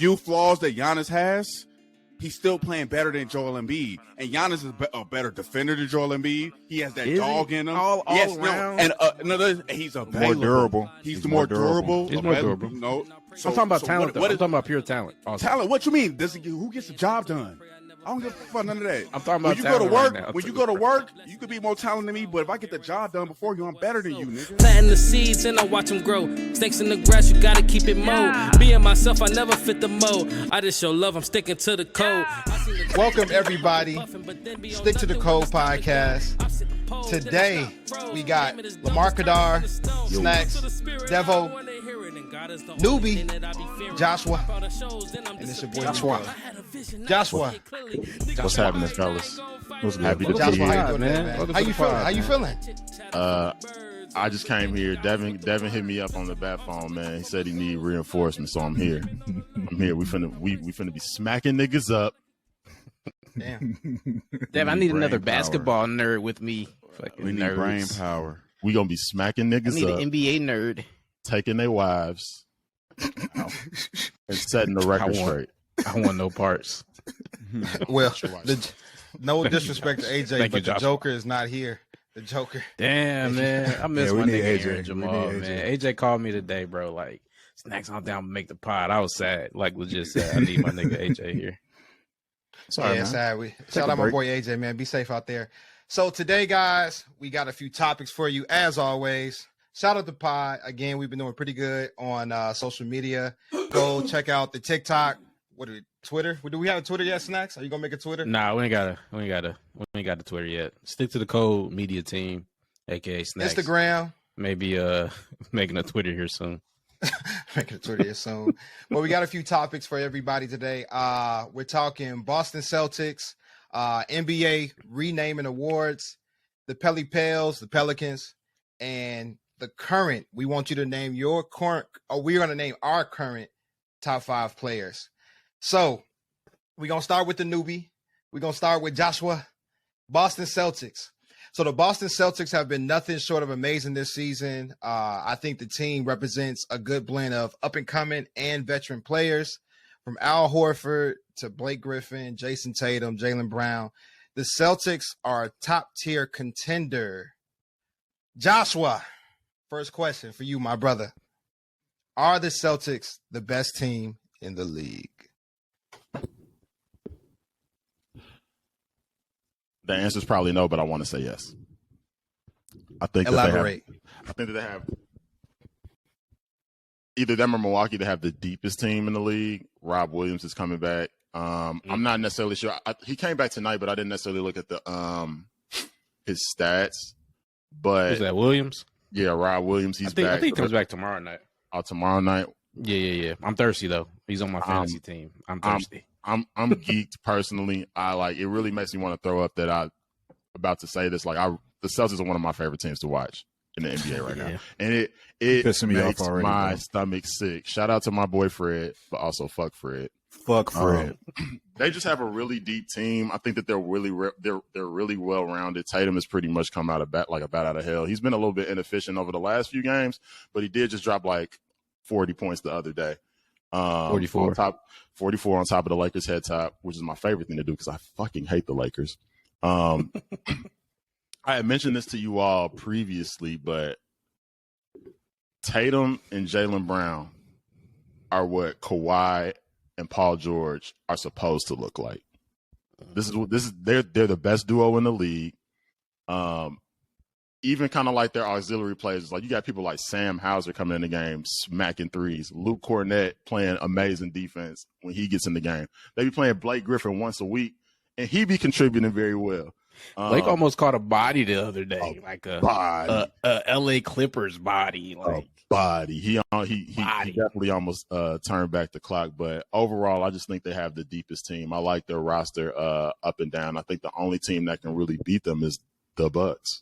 few flaws that Giannis has, he's still playing better than Joel Embiid. And Giannis is a better defender than Joel Embiid. He has that dog in him. All yes, around. No, and another, he's available. More durable. He's more durable. He's more durable. No, I'm talking about talent. I'm talking about pure talent. Also. Talent? What you mean? Who gets the job done? I don't give a fuck none of that. I'm talking about when you go to work. right now. When you go to work, you could be more talented than me. But if I get the job done before you, I'm better than you, nigga. Planting the seeds and I watch them grow. Snakes in the grass, you gotta keep it mowed. Being myself, I never fit the mold. I just show love, I'm sticking to the code. Welcome everybody. Stick to the Code podcast. Today we got Lamar Kedar, Snaxx, Devo, Newbie, Joshua, and it's your boy Joshua. What's happening, fellas? What's good? Happy to Joshua, be how here. you doing, man? How you feeling? How you feeling? I just came here. Devin hit me up on the bat phone, man. He said he need reinforcements, so I'm here. I'm here. We finna be smacking niggas up. Damn. Damn, I need another power. basketball nerd with me. Fucking We need nerds. brain power. We gonna be smacking I niggas need up, an NBA nerd. taking their wives, and setting the record straight. I want no parts. Well, no disrespect to AJ, Thank but you, the Joshua. Joker is not here. The Joker. Damn, man. I miss Yeah, we my need nigga AJ. Aaron Jamal, We need man. AJ called me today, bro. Like, Snaxx, I'm down to make the pod. I was sad. Like, legit sad. I need my nigga AJ here. Sorry, Yeah, man. sad. Shout out my boy AJ, man. Be safe out there. So today, guys, we got a few topics for you, as always. Shout out to Pod. Again, we've been doing pretty good on social media. Go check out the TikTok. Twitter? Do we have a Twitter yet, Snaxx? Are you gonna make a Twitter? Nah, we ain't got the Twitter yet. Stick to the Code Media Team, aka Snaxx. Instagram. Maybe making a Twitter here soon. Making a Twitter here soon. Well, we got a few topics for everybody today. We're talking Boston Celtics, NBA renaming awards, the the Pelicans, and the current. We want you to name your current, or we're gonna name our current top 5 players. So we're going to start with the newbie. We're going to start with Joshua. Boston Celtics. So the Boston Celtics have been nothing short of amazing this season. I think the team represents a good blend of up-and-coming and veteran players, from Al Horford to Blake Griffin, Jason Tatum, Jaylen Brown. The Celtics are a top-tier contender. Joshua, first question for you, my brother. Are the Celtics the best team in the league? The answer is probably no, but I want to say yes. I think Elaborate. I think that they have either them or Milwaukee to have the deepest team in the league. Rob Williams is coming back. I'm not necessarily sure. He came back tonight, but I didn't necessarily look at the his stats. But Who's that, Williams? Yeah, Rob Williams. He's back. I think he comes back tomorrow night. Oh, tomorrow night. Yeah. I'm thirsty though. He's on my fantasy team. I'm thirsty. I'm geeked personally. It really makes me want to throw up that I'm about to say this. The Celtics are one of my favorite teams to watch in the NBA right now. And it pissing me makes off already, my bro. stomach sick. Shout out to my boy Fred, but also fuck Fred. Fuck Fred. They just have a really deep team. I think that they're really well rounded. Tatum has pretty much come out of like a bat out of hell. He's been a little bit inefficient over the last few games, but he did just drop like 40 points the other day. 44 on top of the Lakers head top, which is my favorite thing to do because I fucking hate the Lakers. I had mentioned this to you all previously, but Tatum and Jaylen Brown are what Kawhi and Paul George are supposed to look like. They're the best duo in the league. Even kind of like their auxiliary players, like you got people like Sam Hauser coming in the game, smacking threes. Luke Cornett playing amazing defense when he gets in the game. They be playing Blake Griffin once a week, and he be contributing very well. Blake almost caught a body the other day, like a LA Clippers body, like body. He definitely almost turned back the clock. But overall, I just think they have the deepest team. I like their roster up and down. I think the only team that can really beat them is the Bucks.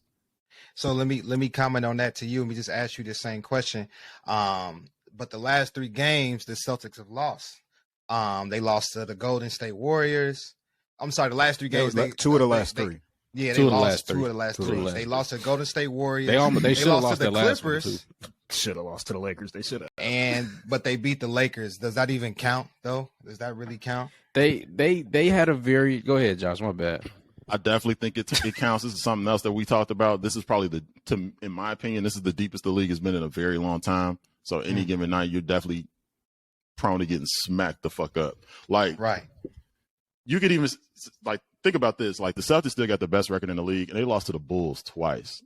So let me comment on that to you. Let me just ask you the same question. But the last 3 games, the Celtics have lost. They lost to the Golden State Warriors. I'm sorry, the last 3 games. 2 of the last 3. Yeah, they Two of the lost last two three. of the last Two of the three. last They three. lost to Golden State Warriors. They should have lost to the the last one Clippers. too. Should have lost to the Lakers. They should have. But they beat the Lakers. Does that even count though? Does that really count? They had a very go ahead, Josh. My bad. I definitely think it counts. This is something else that we talked about. This is probably in my opinion, this is the deepest the league has been in a very long time. So any given night, you're definitely prone to getting smacked the fuck up. Like, Right. you could even like think about this. Like the Celtics still got the best record in the league, and they lost to the Bulls twice.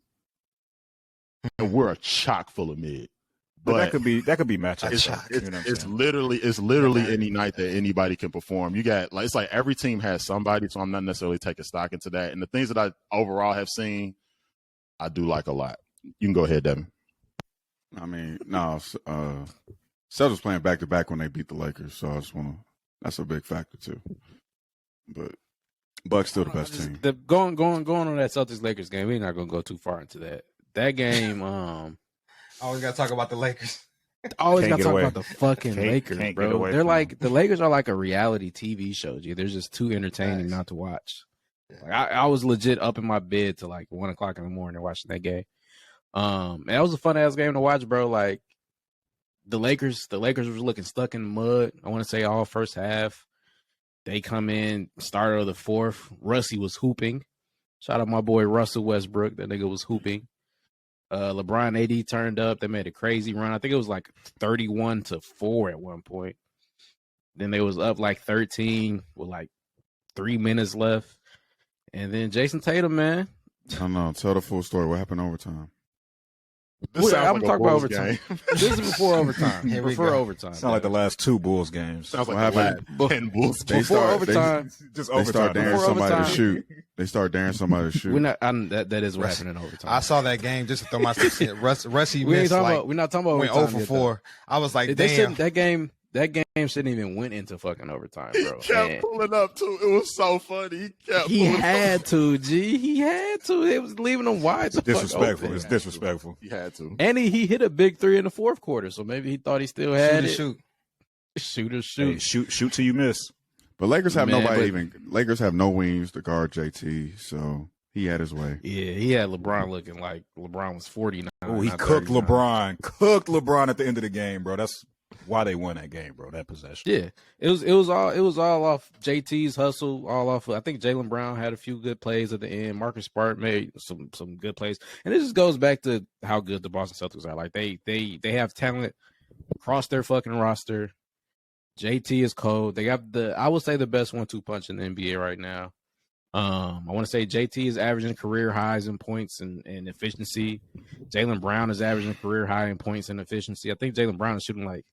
And we're a chock full of mid. But that could be matchup. It's literally any night that anybody can perform. You got like it's like every team has somebody, so I'm not necessarily taking stock into that. And the things that I overall have seen, I do like a lot. You can go ahead, Devin. I mean, no, Celtics playing back to back when they beat the Lakers, so I just want to. That's a big factor too. But Bucks still the best team. Going on that Celtics Lakers game. We're not gonna go too far into that. That game, Always got to talk about the Lakers. always Can't got to get talk away. about the fucking Lakers, can't get bro. away They're from like them. the Lakers are like a reality TV show. G. They're just too entertaining not to watch. Like, I was legit up in my bed till like 1 o'clock in the morning watching that game. And that was a fun ass game to watch, bro. Like the Lakers was looking stuck in the mud. I want to say all first half. They come in, start of the fourth. Russie was hooping. Shout out my boy Russell Westbrook. That nigga was hooping. LeBron AD turned up. They made a crazy run. I think it was like 31-4 at one point. Then they was up like 13 with like 3 minutes left. And then Jason Tatum, man. I don't know. Tell the full story. What happened in overtime? This sounds I'm like a talking about Bulls overtime. game. This is before overtime. Here we Before go. overtime. Sound like the last two Bulls games. Sounds What like the happened? last 10 Bulls They games. Before start- overtime. Just They start daring Before somebody to overtime. shoot. They start daring somebody to shoot. We're not. That is what happened in overtime. I saw that game just to throw my shit. Russie we ain't missed talking like about. We're not talking about went overtime 0 for yet, 4. I was like, though. damn. That game shouldn't even went into fucking overtime, He bro. kept And pulling up too. It was so funny. he pulling had up. to. G. He had to. It was leaving him wide. The fuck disrespectful. open. It's disrespectful. He had to. And he hit a big 3 in the fourth quarter, so maybe he thought he still had Shoot. Shoot or Hey, shoot. shoot till you miss. But Lakers have Man, nobody but- even. Lakers have no wings to guard JT, so he had his way. Yeah, he had LeBron looking like LeBron was 49. Oh, he not cooked 39. LeBron. Cooked LeBron at the end of the game, bro. That's why they won that game, bro. That possession. Yeah, it was all off JT's hustle, all off. I think Jaylen Brown had a few good plays at the end. Marcus Smart made some good plays, and it just goes back to how good the Boston Celtics are. Like they have talent across their fucking roster. JT is cold. They got I would say the best 1-2 punch in the NBA right now. I want to say JT is averaging career highs in points and efficiency. Jaylen Brown is averaging career high in points and efficiency. I think Jaylen Brown is shooting like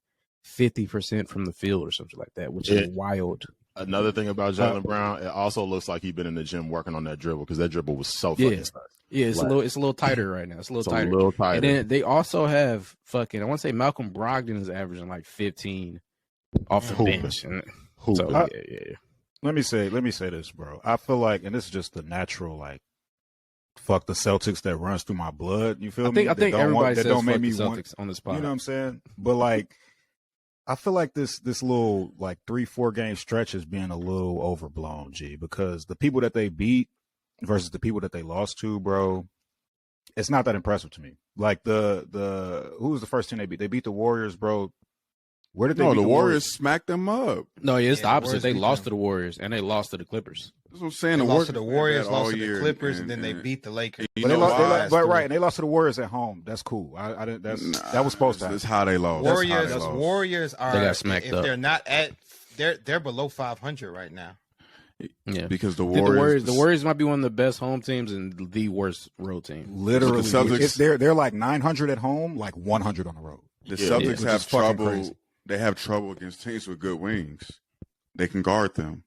50% from the field or something like that, which is wild. Another thing about Jaylen Brown, it also looks like he's been in the gym working on that dribble because that dribble was so fucking tight. Yeah, it's a little tighter right now. It's a little tighter. A little tighter. And then they also have I want to say Malcolm Brogdon is averaging like 15 off the Hooping. bench. And Hooping. so yeah. Let me say this, bro. I feel like, and this is just the natural, like, fuck the Celtics that runs through my blood. You feel me? I think everybody says don't fuck make the me want. Celtics on the spot. You know what I'm saying? But like, I feel like this little like 3-4 game stretch is being a little overblown, G, because the people that they beat versus the people that they lost to, bro, it's not that impressive to me. Like who was the first team they beat? They beat the Warriors, bro. Where did they No, beat the Warriors smacked them up. No, yeah, it's Yeah, the the opposite. Warriors They beat lost them. to the Warriors and they lost to the Clippers. That's what I'm saying. They The lost to the Warriors, been bad all lost to the year, Clippers, and then they beat the Lakers. You But they know lost, why? they lost to the Warriors at home. That's cool. I didn't. That was supposed to happen. That's how they lost. That's how Warriors, they lost. Warriors are. They got smacked if up. they're not at, they're below 500 right now. Yeah. Because the I think Warriors, the Warriors might be one of the best home teams and the worst road team. Literally, The Celtics- they're like 900 at home, like 100 on the road. the Yeah, Celtics which have is fucking trouble. crazy. They have trouble against teams with good wings. They can guard them.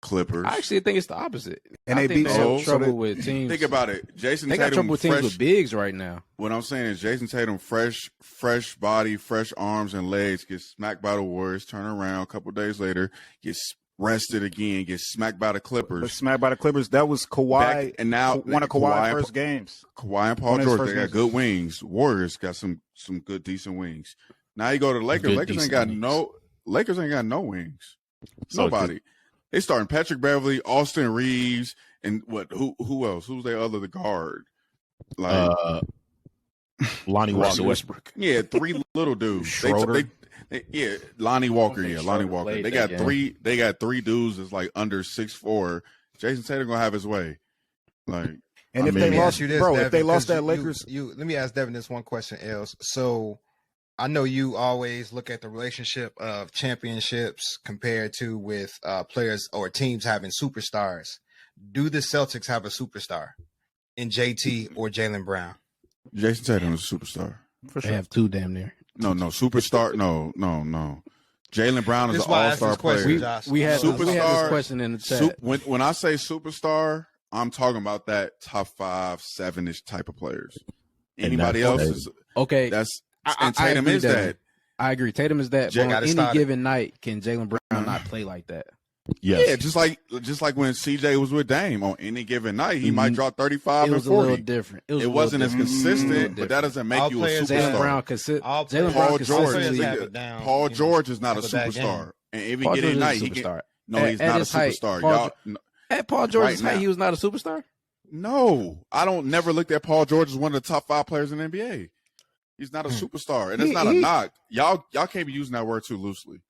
Clippers. I actually think it's the opposite. And I they think beat- they have so trouble they- with teams. Think about it. Jason They got Tatum, trouble with teams fresh. with bigs right now. What I'm saying is Jason Tatum, fresh body, fresh arms and legs, gets smacked by the Warriors, turn around a couple days later, gets rested again, gets smacked by the But Clippers. smacked by the Clippers. That was Kawhi. Back- and now one of Kawhi's and first games. Kawhi and Paul One of his George, first they got games. good wings. Warriors got some good decent wings. Now you go to the Lakers. Good, Lakers ain't decent got wings. Lakers ain't got no wings. So, Nobody. They starting Patrick Beverly, Austin Reeves, And what? Who else? Who's their other guard? Like Lonnie Walker. Westbrook. yeah, 3 little dudes. Schroeder. Yeah, Lonnie Walker. think Yeah, Lonnie Schroeder Walker. played They that got game. 3. They got 3 dudes that's like under 6'4". Jason Tatum gonna have his way. Like, And I if mean, they Let me lost, ask you this, bro, Devin, if they lost 'cause that Lakers, let me ask Devin this one question, Els. So I know you always look at the relationship of championships compared to with players or teams having superstars. Do the Celtics have a superstar in JT or Jaylen Brown? Jason Tatum is a superstar. for They sure. have 2 damn near. No, superstar. No. Jaylen Brown is This an why I asked all-star this question, player. Josh. We had Superstar- this question in the chat. When I say superstar, I'm talking about that top 5, 7-ish type of players. And Anybody that's else Tatum. is Okay, that's I and Tatum agree, is Devin. that. I agree. Tatum is that. Jay But got on it any started. given night, can Jaylen Brown not play like that? Yes. Yeah, just like when CJ was with Dame on any given night, he might drop 35 It and was a little 40. different. It wasn't as consistent, different. but that doesn't make All you a players Jaylen have- Brown superstar. consist. All Jaylen players- Brown Paul George, consistently. have it down, Paul you know, George is not a have a bad game. superstar, and every Paul given George night is a he can. superstar. No, At- he's at not a his height, superstar. Paul Y'all, At Paul George's Right height, now. he was not a superstar. no, I don't never looked at Paul George as one of the top 5 players in the NBA. He's not a superstar, and it's not a knock. Y'all can't be using that word too loosely.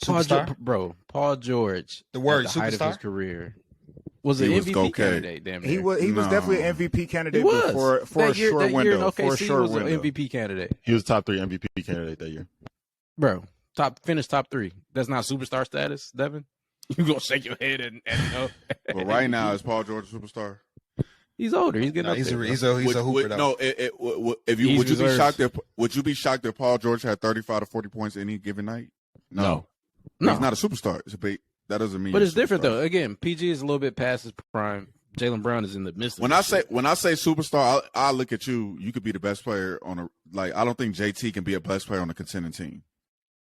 Superstar? Paul George. The word at the height of superstar? his career was He an was MVP okay. candidate. Damn near. He was No. definitely an MVP candidate He was for a that year, short that year window. in OKC For a short was window. an MVP candidate, He was top 3 MVP candidate that year. bro. Finished top 3. That's not superstar status, Devin. You gonna shake your head and no. But right now, is Paul George a superstar? He's older. He's getting No, up he's there, a bro. he's a hooper Would- though. no, if you He's would you be reserves. shocked if Paul George had 35 to 40 points any given night? No. No. He's not a superstar. That doesn't mean. But he's it's a different superstar. though. Again, PG is a little bit past his prime. Jaylen Brown is in the midst of When this I shit. say superstar, I look at you. You could be the best player on a like. I don't think JT can be a best player on a contending team.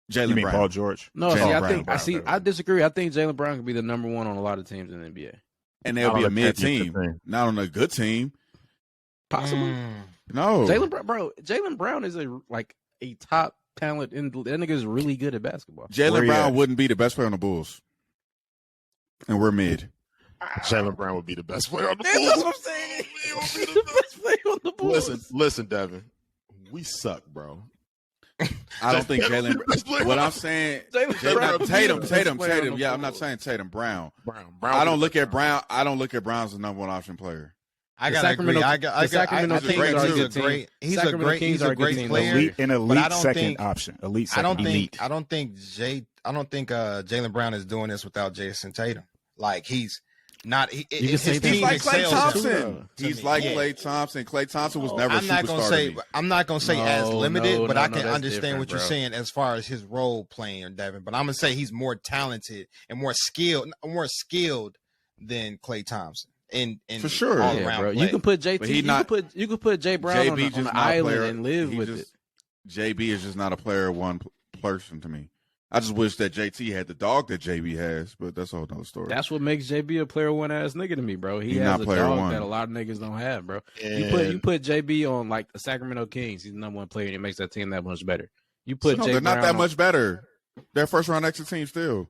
You Jaylen mean Brown. Paul George? No, Jaylen see, Brown. I disagree. I think Jaylen Brown could be the number 1 on a lot of teams in the NBA. And they'll Not be on a a mid championship team, team. not on a good team. Possibly. No, Jaylen Brown is a top talent, and that nigga is really good at basketball. Jaylen Where he Brown at? wouldn't be the best player on the Bulls, and we're mid. Jaylen Brown would be the best player on the That's Bulls. what I'm saying. He's the best player on the Bulls. Listen, Devin. We suck, bro. I don't think Jaylen Jaylen. best player What on I'm saying, Jaylen Brown would be Tatum. the best player on the Yeah, I'm not Bulls. saying Tatum. Brown. Brown. I don't look at Brown. I don't look at Brown as the number 1 option player. I The gotta Sacramento- agree. I the Sacramento think Kings are a he's a good team. great. He's a Sacramento great. Kings He's are a a good great team. player. An but elite I don't second think- option. Elite I second. don't elite. think. I don't think Jaylen Brown is doing this without Jason Tatum. Like he's not. can His say team He's like Klay excels Thompson. him. He's me, like yeah. Klay Thompson. Klay Thompson was never a I'm not gonna superstar say. to me. I'm not gonna say as No, limited, no, but no, I no, can that's understand different, what you're bro. saying as far as his role playing, Devin. But I'm gonna say he's more talented and more skilled than Klay Thompson. In For sure. all Yeah, around bro. play. You can put JT. But he You not- could put Jay Brown on, JB on just the not island player. and live he with just, it. JB is just not a player 1 person to me. I just wish that JT had the dog that JB has, but that's a whole nother story. That's what makes JB a player 1 ass nigga to me, bro. He He's has not a player dog 1. that a lot of niggas don't have, bro. You And put JB on like the Sacramento Kings. He's the number 1 player, and it makes that team that much better. You put no, Jay they're not Brown that on- much better. They're first round exit team still.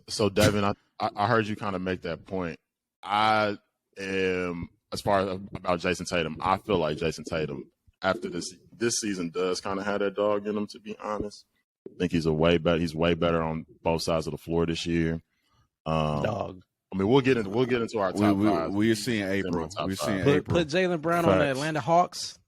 So Devin, I heard you kind of make that point. I am, as far as about Jason Tatum, I feel like Jason Tatum after this season does kind of have that dog in him, to be honest. I think he's way better on both sides of the floor this year. dog. I mean, we'll get into our top five. We're seeing April. We're seeing April. Put Jaylen Brown on the Facts. Atlanta Hawks.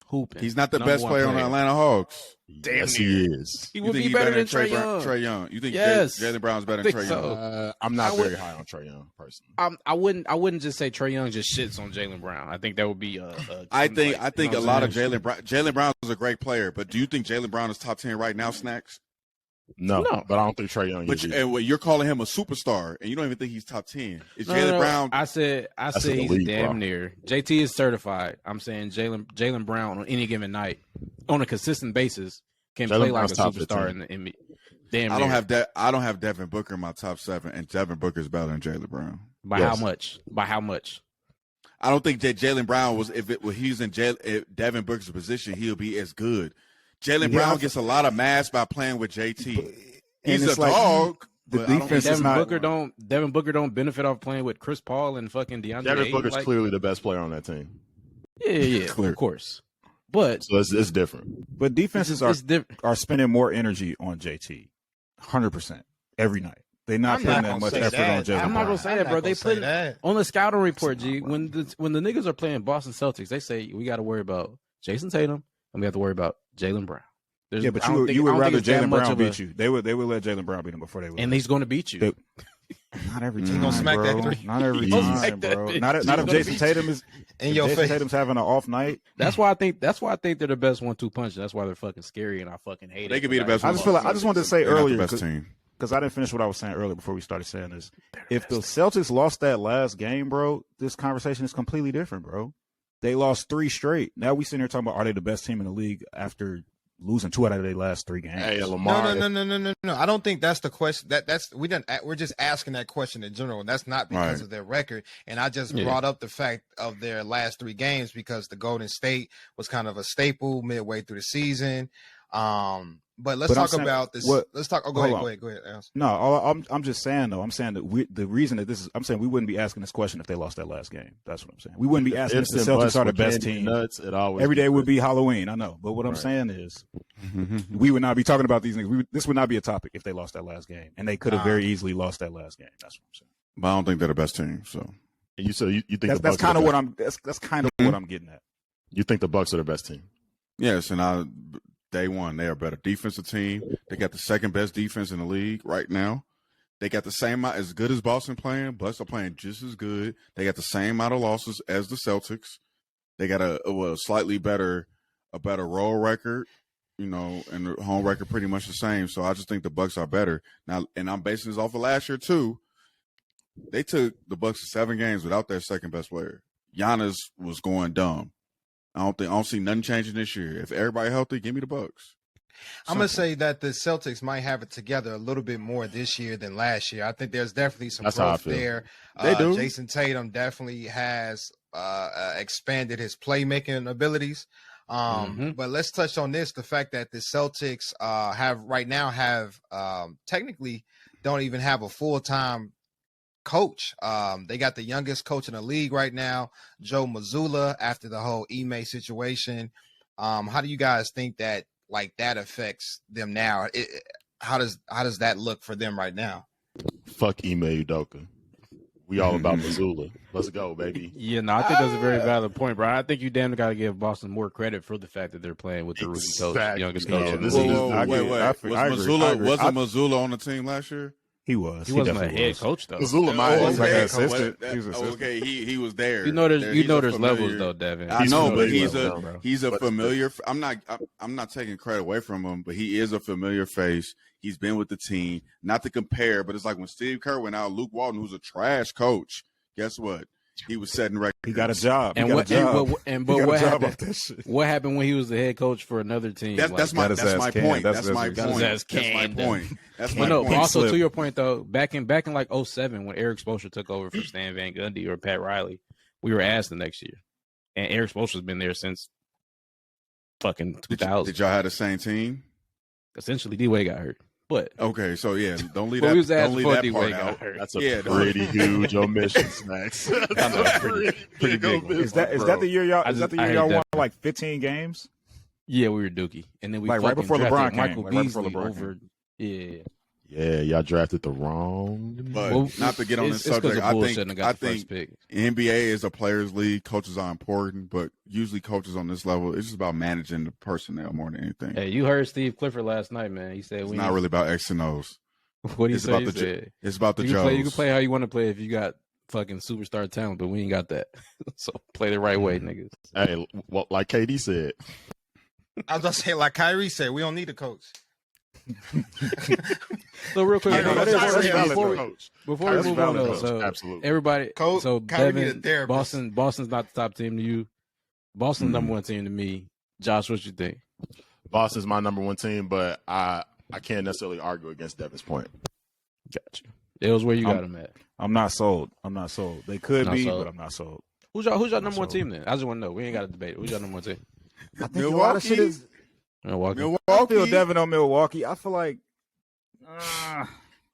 Hooping. He's not the Number best 1 player on the Atlanta Hawks. Yes, he is. He You would think be he better than Trey Brown- Young. Trey Young. You think Yes. Jaylen Brown's better I than think Trey so. Young? I'm not I would- very high on Trey Young personally. I wouldn't just say Trey Young just shits on Jaylen Brown. I think that would be I think you know a what lot I'm of saying? Jaylen Brown is a great player, but do you think Jaylen Brown is top 10 right now, Snaxx? No, No. but I don't think Trey Young But is. you, either. and what you're calling him a superstar, and you don't even think he's top 10. Is Jaylen No. Brown? I said That's he's elite, damn bro. near. JT is certified. I'm saying Jaylen Brown on any given night, on a consistent basis, can Jaylen play like Brown's a top superstar 15. in the damn. I don't near. have that. I don't have Devin Booker in my top 7, and Devin Booker's better than Jaylen Brown. By Yes. how much? By how much? I don't think that Jaylen Brown was if he's in Devin Booker's position, he'll be as good. Jaylen Yeah, Brown gets a lot of mass by playing with JT. And He's it's a like- dog, The But I don't defense think is not. Devin Booker don't benefit off playing with Chris Paul and fucking DeAndre Devin Ayton. Booker's clearly the best player on that team. Yeah, Clear. of course. But So it's different. But defenses are spending more energy on JT, 100% every night. They're not putting that much effort on Jalen I'm not Brown. gonna say that, bro. They put on the scouting report, G. When the niggas are playing Boston Celtics, they say we got to worry about Jason Tatum and we have to worry about Jalen Brown. Yeah, but you would rather Jalen Brown beat you. They would let Jalen Brown beat him before they would. And he's going to beat you. Not every time, He gonna smack bro. that three. Not every He'll time, smack that bro. bitch. Not if Jason Tatum is in if your Jason face. Tatum's having an off night. That's why I think they're the best 1-2 punch. That's why they're fucking scary, and I fucking hate it. They could be the best. I just feel like I just wanted to say They're not earlier the best team. because I didn't finish what I was saying earlier before we started saying this. If the Celtics lost that last game, bro, this conversation is completely different, bro. They lost 3 straight. Now we sitting here talking about are they the best team in the league after losing 2 out of their last 3 games? Hey, Lamar. No. I don't think that's the question. We're just asking that question in general, and that's not because of their record. And I just brought up the fact of their last 3 games because the Golden State was kind of a staple midway through the season. But let's talk about this. Let's talk. Oh, go ahead. Alice. No, I'm just saying though. I'm saying that the reason that this is. I'm saying we wouldn't be asking this question if they lost that last game. That's what I'm saying. We wouldn't be asking if the Celtics are the best team. Nuts, Every day would be Halloween. I know, but what I'm saying is, we would not be talking about these things. This would not be a topic if they lost that last game, and they could have very easily lost that last game. That's what I'm saying. But I don't think they're the best team. So you think that's kind of what I'm. That's kind of what I'm getting at. You think the Bucks are the best team? yes, and day one they are a better defensive team. They got the second best defense in the league right now. They got the same amount as good as Boston playing. Bucks are playing just as good. They got the same amount of losses as the Celtics. They got a slightly better road record, and the home record pretty much the same. So I just think the Bucks are better now, and I'm basing this off of last year too. They took the Bucks to 7 games without their second best player. Giannis was going dumb. I don't see nothing changing this year. If everybody healthy, give me the Bucks. I'm going to say that the Celtics might have it together a little bit more this year than last year. I think there's definitely some growth there. They do. Jason Tatum definitely has expanded his playmaking abilities. But let's touch on this, the fact that the Celtics have technically don't even have a full-time coach. They got the youngest coach in the league right now, Joe Mazzulla, after the whole Ime situation. How do you guys think that affects them now? How does that look for them right now? Fuck Ime Udoka. We all about Missoula. Let's go, baby. Yeah, no, I think that's a very valid point, bro. I think you damn got to give Boston more credit for the fact that they're playing with the rookie coach, youngest coach. Yeah, Wasn't Missoula on the team last year? He was. He wasn't a head coach though. Missoula was like an assistant. Okay, he was there. There's levels though, Devin. I know, but he's a familiar. I'm not taking credit away from him, but he is a familiar face. He's been with the team. Not to compare, but it's like when Steve Kerr went out, Luke Walton, who's a trash coach, guess what? He was setting records. He got a job. And what happened? What happened when he was the head coach for another team? That's my point. That's my point. Also to your point though, back in like 2007 when Eric Spoelstra took over for Stan Van Gundy or Pat Riley, we were asked the next year, and Eric Spoelstra's been there since fucking 2000. Did y'all have the same team? Essentially, D-Wade got hurt. But okay, so yeah, don't leave that part out. That's a pretty huge omission, Snaxx. That's pretty big one. Is that the year y'all? Is that the year y'all won like 15 games? Yeah, we were Dookie, and then we right before LeBron came. Michael Beasley over. Yeah, y'all drafted the wrong. But not to get on this subject, I think NBA is a players' league. Coaches are important, but usually coaches on this level, it's just about managing the personnel more than anything. Hey, you heard Steve Clifford last night, man. He said it's not really about X and O's. What he said? It's about the Joes. You can play how you want to play if you got fucking superstar talent, but we ain't got that. So play the right way, niggas. Hey, well, like KD said. I was going to say, like Kyrie said, we don't need a coach. So real quick, before we move on, though, so absolutely, everybody, coach, so Devin, Boston's not the top team to you. Boston's number one team to me. Josh, what you think? Boston's my number one team, but I can't necessarily argue against Devin's point. Gotcha. It was where you got him at. I'm not sold. They could be, but I'm not sold. Who's your number one team then? I just want to know. We ain't got to debate. Who's your number one team? I think a lot of shit is Milwaukee. I feel Devin on Milwaukee. I feel like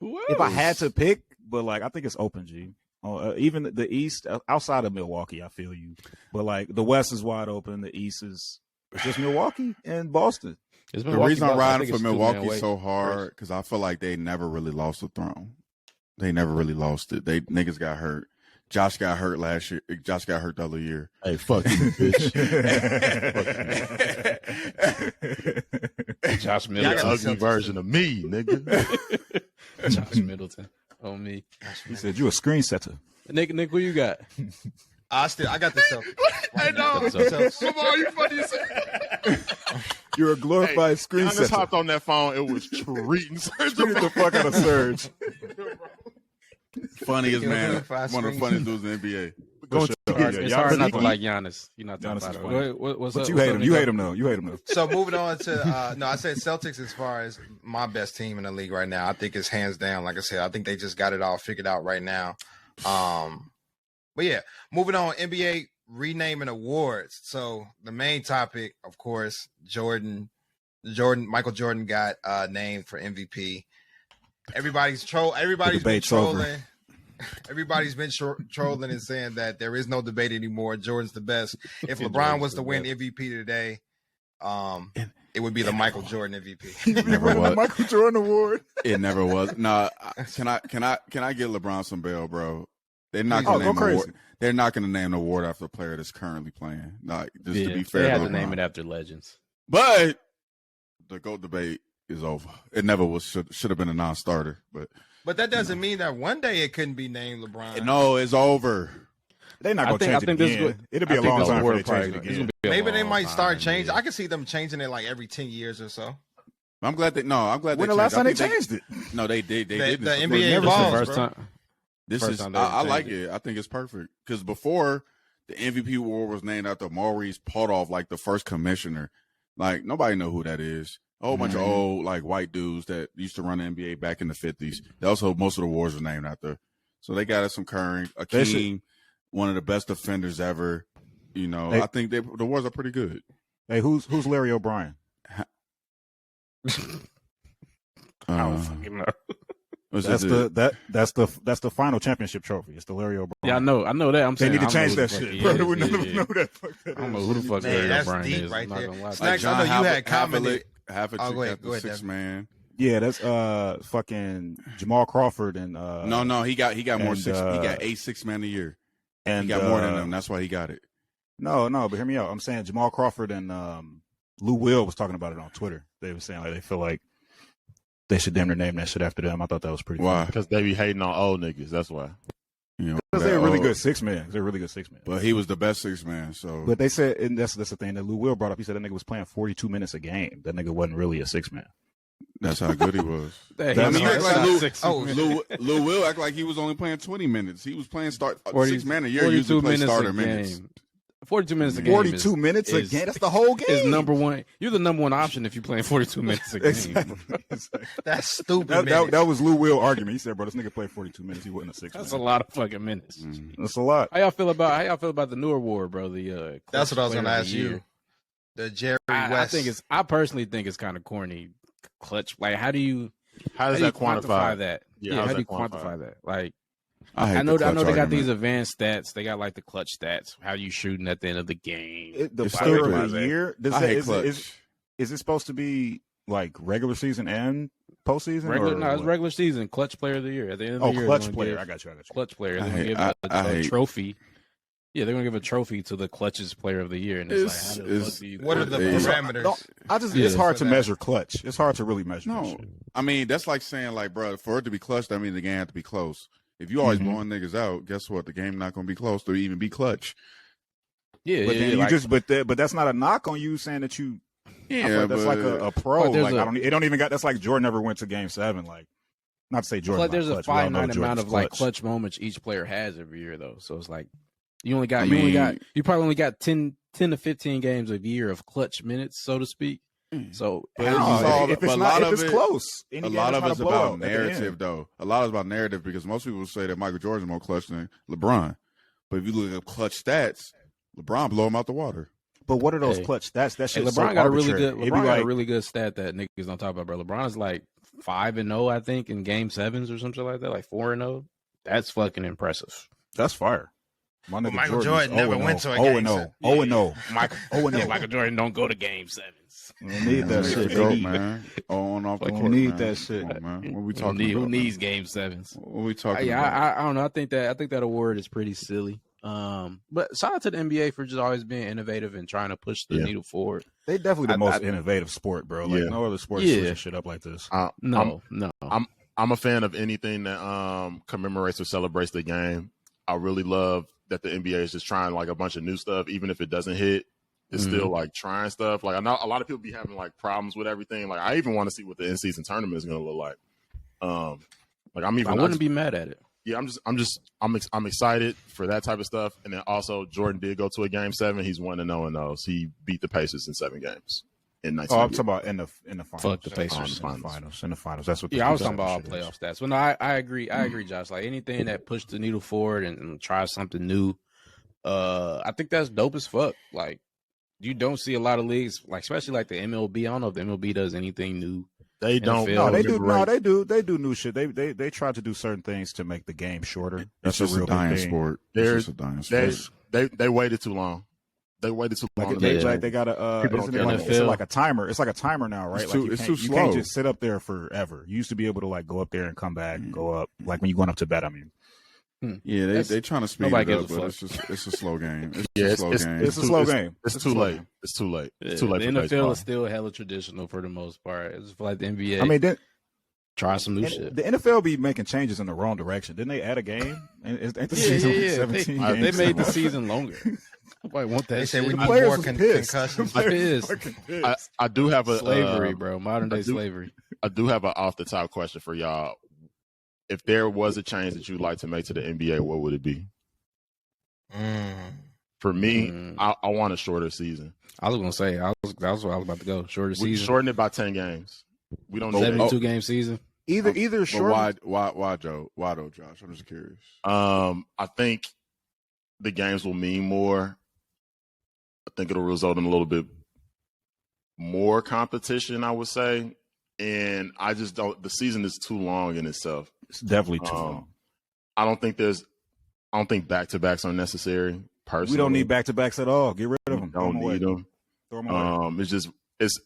If I had to pick, but like I think it's open, G. Even the East, outside of Milwaukee, I feel you. But like the West is wide open. The East is just Milwaukee and Boston. The reason I'm riding for Milwaukee so hard because I feel like they never really lost the throne. They never really lost it. They niggas got hurt. Josh got hurt last year. Josh got hurt the other year. Hey, fuck you, bitch. Josh The Middleton. ugly version of me, nigga. Josh Middleton. On me. He said you a screen setter. Nick, who you got? I got the Celtics. Hey, no. Come on, you funny as hell. You're a glorified screen I just setter. hopped on that phone. It was treating Serge. Treated the fuck out of Surge. Funniest man. Fast One of the screen. funniest dudes in the NBA. It's hard not to like Giannis. You're not talking Giannis about is it. funny. What's But up? you What's hate up, him. You Nico? hate him though. You hate him though. So moving on to I said Celtics as far as my best team in the league right now. I think it's hands down. Like I said, I think they just got it all figured out right now. But yeah, moving on, NBA renaming awards. So the main topic, of course, Michael Jordan got named for MVP. Everybody's been debate's over. trolling. Everybody's been trolling and saying that there is no debate anymore. Jordan's the best. If LeBron was to win MVP today, it would be the Michael Jordan MVP. Never was. Michael Jordan Award. It never was. Nah, can I get LeBron some bail, bro? They're not Oh, gonna go name crazy. award. They're not gonna name an award after a player that's currently playing. Like just to be fair, they had to to name LeBron. it after legends. But the GOAT debate is over. It never was. Should have been a non-starter. But that doesn't mean that one day it couldn't be named LeBron. no, it's over. They're not gonna change it this is again. what- It'll be I a think long the time before award they change it probably- it's again. gonna be a Maybe they long might start time, changing. yeah. I can see them changing it like every 10 years or so. I'm glad they. No, I'm glad When they the last time they changed. I think changed it? No, they did. They The- did. the this for NBA years. This is the evolves, first bro. time. This First is. time they I changed like it. it. I think it's perfect because before the MVP award was named after Maurice Podolph, like the first commissioner. Like nobody know who that is. A whole bunch of old like white dudes that used to run the NBA back in the 50s. Also, most of the awards were named after. So they got us some current. They Akeem, one of the best defenders ever. You know, I think the awards are pretty good. Hey, who's Larry O'Brien? I don't fucking know. That's the final championship trophy. It's the Larry O'Brien. Yeah, I know that. I'm They saying need to I don't change know that who the fuck shit. he Bro, is. we know Yeah. who that fuck that I don't know is. who the fuck Man, Larry that's O'Brien deep is. right I'm not there. gonna lie to Snaxx, you. I know you had commented. Half a Oh, chick go ahead, got go the ahead, 6 Devin. man. Yeah, that's fucking Jamal Crawford and No, he got more and, six. He got 8 6-man a year. and He got more than them. That's why he got it. No, but hear me out. I'm saying Jamal Crawford and Lou Will was talking about it on Twitter. They were saying like they feel like they should damn near name that shit after them. I thought that was pretty. Why? Because they be hating on old niggas. That's why. You know, Because they're really good 6-man. They're really good 6-man. But he was the best 6-man. So, But they said, and that's the thing that Lou Will brought up. He said that nigga was playing 42 minutes a game. That nigga wasn't really a 6-man. that's how good he was. Hey, That's I mean, you act like Lou, six- Lou Will act like he was only playing 20 minutes. He was playing 40 6-man a year. 42 Usually play minutes starter a minutes. game. 42 minutes a game. 42 minutes a is- game. That's the whole game. Is number one. You're the number one option if you're playing 42 minutes a game. Exactly. That's stupid. That was Lou Will argument. He said, "Bro, this nigga played 42 minutes. He wasn't a 6-man." That's a lot of fucking minutes. That's a lot. How y'all feel about the new award, bro? The That's what I was Clutch going to Player of ask the you. Year. The Jerry I West. I personally think it's kind of corny. Clutch. Like, how do you How does that quantify quantify that? Yeah, Yeah, how's how do you that quantify? quantify that? Like, hate I know the they clutch got argument. these advanced stats. They got like the clutch stats. How you shooting at the end of the game? The It's player stupid. of the year. I hate clutch. Is it supposed to be like regular season and postseason? Regular, or no, it's what? regular season. Clutch player of the year. At the end of the year, clutch they're gonna player. give- I got you. Clutch player. They're I gonna hate- give I a hate- trophy. Yeah, they're gonna give a trophy to the clutchest player of the year, and it's like, how the fuck do you What are the It's- parameters? It's hard to for that? measure clutch. It's hard to really measure. that No, shit. I mean that's like saying like, bro, for it to be clutch, that means the game have to be close. If you always Mhm. blowing niggas out, guess what? The game not gonna be close to even be clutch. Yeah, But yeah, then yeah, you like- just but that's not a knock on you saying that you. I feel like that's like a pro. But there's Like a- I don't. It don't even got. That's like Jordan never went to Game 7. Like, not to say Jordan. Like, there's a not clutch. We all know finite amount Jordan's of like clutch moments each player has every year, though. So it's like you only got I you probably only got 10 to 15 games a year of clutch minutes, so to speak. So But how do it's you- just all- if but it's a not, lot if of it's it- close, any A game lot is of not it's a blowout about at the narrative, end. though. A lot is about narrative because most people say that Michael Jordan's more clutch than LeBron. But if you look at clutch stats, LeBron blow him out the water. But what are those Hey. clutch? That Hey, shit's LeBron so got a really arbitrary. good. It'd be LeBron got like- a really good stat that niggas don't talk about, bro. LeBron's like 5-0, I think, in game sevens or something like that, like 4-0. That's fucking impressive. That's fire. Well, Michael Jordan never went to a game 0-0. 0-0. Michael Jordan don't go to game sevens. We need that shit, Go, baby. man. On off the Like, court, we need man. that shit. Come on, man. What we Who talking need- about? Who needs man? game sevens? What we talking about? I don't know. I think that award is pretty silly. But shout out to the NBA for just always being innovative and trying to push the needle forward. They definitely the most innovative sport, bro. Like no other sport switching shit up like this. No. I'm a fan of anything that commemorates or celebrates the game. I really love that the NBA is just trying like a bunch of new stuff, even if it doesn't hit. It's still like trying stuff. Like I know a lot of people be having like problems with everything. Like I even want to see what the in-season tournament is going to look like. I wouldn't be mad at it. Yeah, I'm excited for that type of stuff. And then also Jordan did go to a game 7. He's 1-0 in those. He beat the Pacers in 7 games in 19. I'm talking about in the finals. Fuck the Pacers. In the finals. That's what. I was talking about all playoff stats. But no, I agree. I agree, Josh. Like anything that pushed the needle forward and try something new. I think that's dope as fuck. Like you don't see a lot of leagues, like especially like the MLB. I don't know if the MLB does anything new. They don't. NFL. No, they do. No, they do. They do new shit. They try to do certain things to make the game shorter. That's It's just a dying thing. sport. It's just a dying sport. They waited too long. They waited too long. They got a. It's like a timer. It's like a timer now, right? It's like too, you it's can't, too you slow. can't just sit up there forever. You used to be able to like go up there and come back, and go up. Like when you're going up to bed. I mean, Yeah, they trying to speed nobody it up, gives a but fuck. it's a slow game. it's a slow game. It's too late. It's too late. It's too late. The for NFL baseball. is still hella traditional for the most part. It's like the NBA. I mean, try some new shit. The NFL be making changes in the wrong direction. Didn't they add a game? Ain't the season like 17 They games? made the season longer. Nobody want that They say shit. we The need players more was pissed. concussions. The players Pissed. was fucking pissed. I do have a Slavery, bro. Modern day I do- slavery. I do have an off the top question for y'all. If there was a change that you'd like to make to the NBA, what would it be? For me, I want a shorter season. I was gonna say that was what I was about to go. Shorter We season. shorten it by 10 games. We don't need 72 game season. Either But short. why, Joe? Why though, Josh? I'm just curious. I think the games will mean more. I think it'll result in a little bit more competition, I would say. And I just don't. The season is too long in itself. It's definitely too long. I don't think back-to-backs are necessary. Personally, We don't need back-to-backs at all. Get rid of them. Don't need them. Throw them away. It's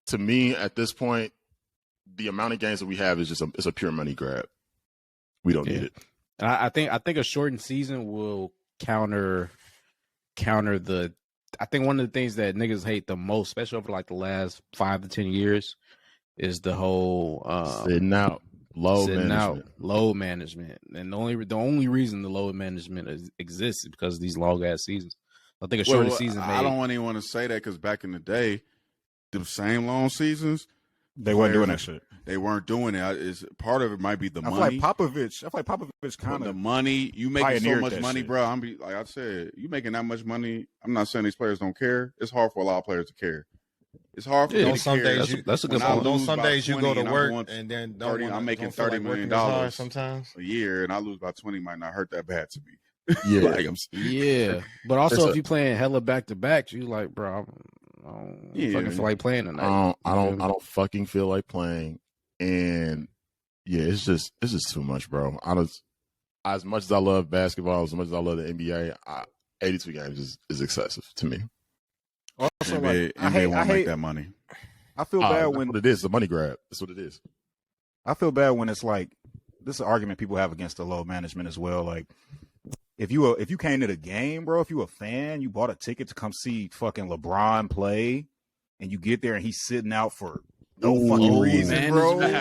to me at this point, the amount of games that we have is just it's a pure money grab. We don't need it. I think a shortened season will counter the. I think one of the things that niggas hate the most, especially over like the last 5 to 10 years, is the whole Sitting out, load management. And the only reason the load management exists is because of these long ass seasons. I think a shorter season. I don't even want to say that because back in the day, the same long seasons, They weren't doing that shit. they weren't doing it. Is part of it might be the I feel money. like Popovich kind The of money you making so pioneered much that money, shit. bro. I'm like I said, you making that much money. I'm not saying these players don't care. It's hard for a lot of players to care. It's hard for Yeah, them on to some care. days That's a good When I point. On lose some by days you 20 go to and I'm work going and then 30, I'm making don't feel $30 like million working as hard sometimes. a year, and I lose by 20 might not hurt that bad to me. Yeah. Like, Yeah, but also It's if you playing hella back to backs, you like, bro, I don't fucking feel like playing tonight. I don't fucking feel like playing, and yeah, it's just too much, bro. As much as I love basketball, as much as I love the NBA, 82 games is excessive to me. also NBA, like NBA won't make that money. I feel bad That's when what it is. It's a money grab. That's what it is. I feel bad when it's like this is an argument people have against the load management as well. Like if you came to the game, bro, if you a fan, you bought a ticket to come see fucking LeBron play, and you get there and he's sitting out for no fucking reason, man, bro. That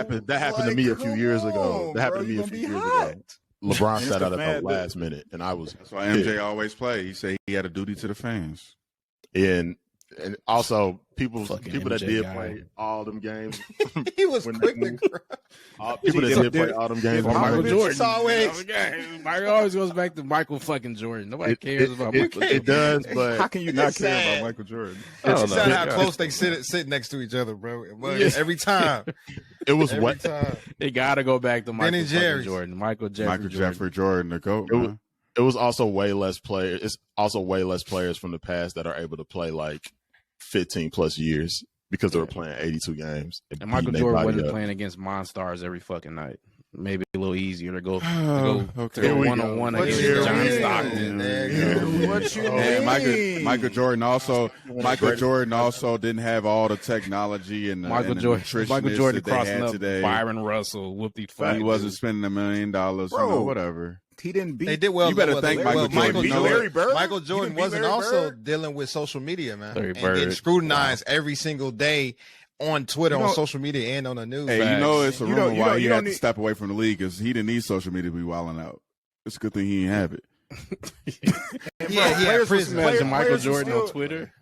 happened to me a few years ago. That happened to me a few years ago. LeBron And sat it's out the at fan- the last minute, and I was That's why MJ always play. He said he had a duty to the fans. and also people Fucking that MJ did guy. play all them games. He was When quick they- to People that did play all them games. Michael Michael Popovich, Jordan. it's always- Michael always goes back to Michael fucking Jordan. Nobody cares about Michael Jordan. It does, but How can you not It's care sad. about Michael Jordan? I don't It's know. sad how close they sit next to each other, bro. Every time. it was Every what time. It gotta go back to Michael and fucking Jerry's. Jordan. Michael Michael Jeffrey Jordan, the GOAT. It was- man. it was also way less players. It's also way less players from the past that are able to play like 15 plus years because they were playing 82 games. And Michael Jordan wasn't playing against monstars every fucking night. Maybe a little easier to go to one-on-one against John Stockton. What you mean? Michael Jordan also didn't have all the technology and Michael Jordan crossing up today. Byron Russell, whooped these He wasn't spending $1 million, whatever. He didn't beat. They did well. You better thank Michael Jordan. Michael Jordan wasn't also dealing with social media, man, and getting scrutinized every single day on Twitter, on social media, and on the news. Hey, it's a rumor why he had to step away from the league because he didn't need social media to be wilding out. It's a good thing he didn't have it. Imagine Michael Jordan on Twitter.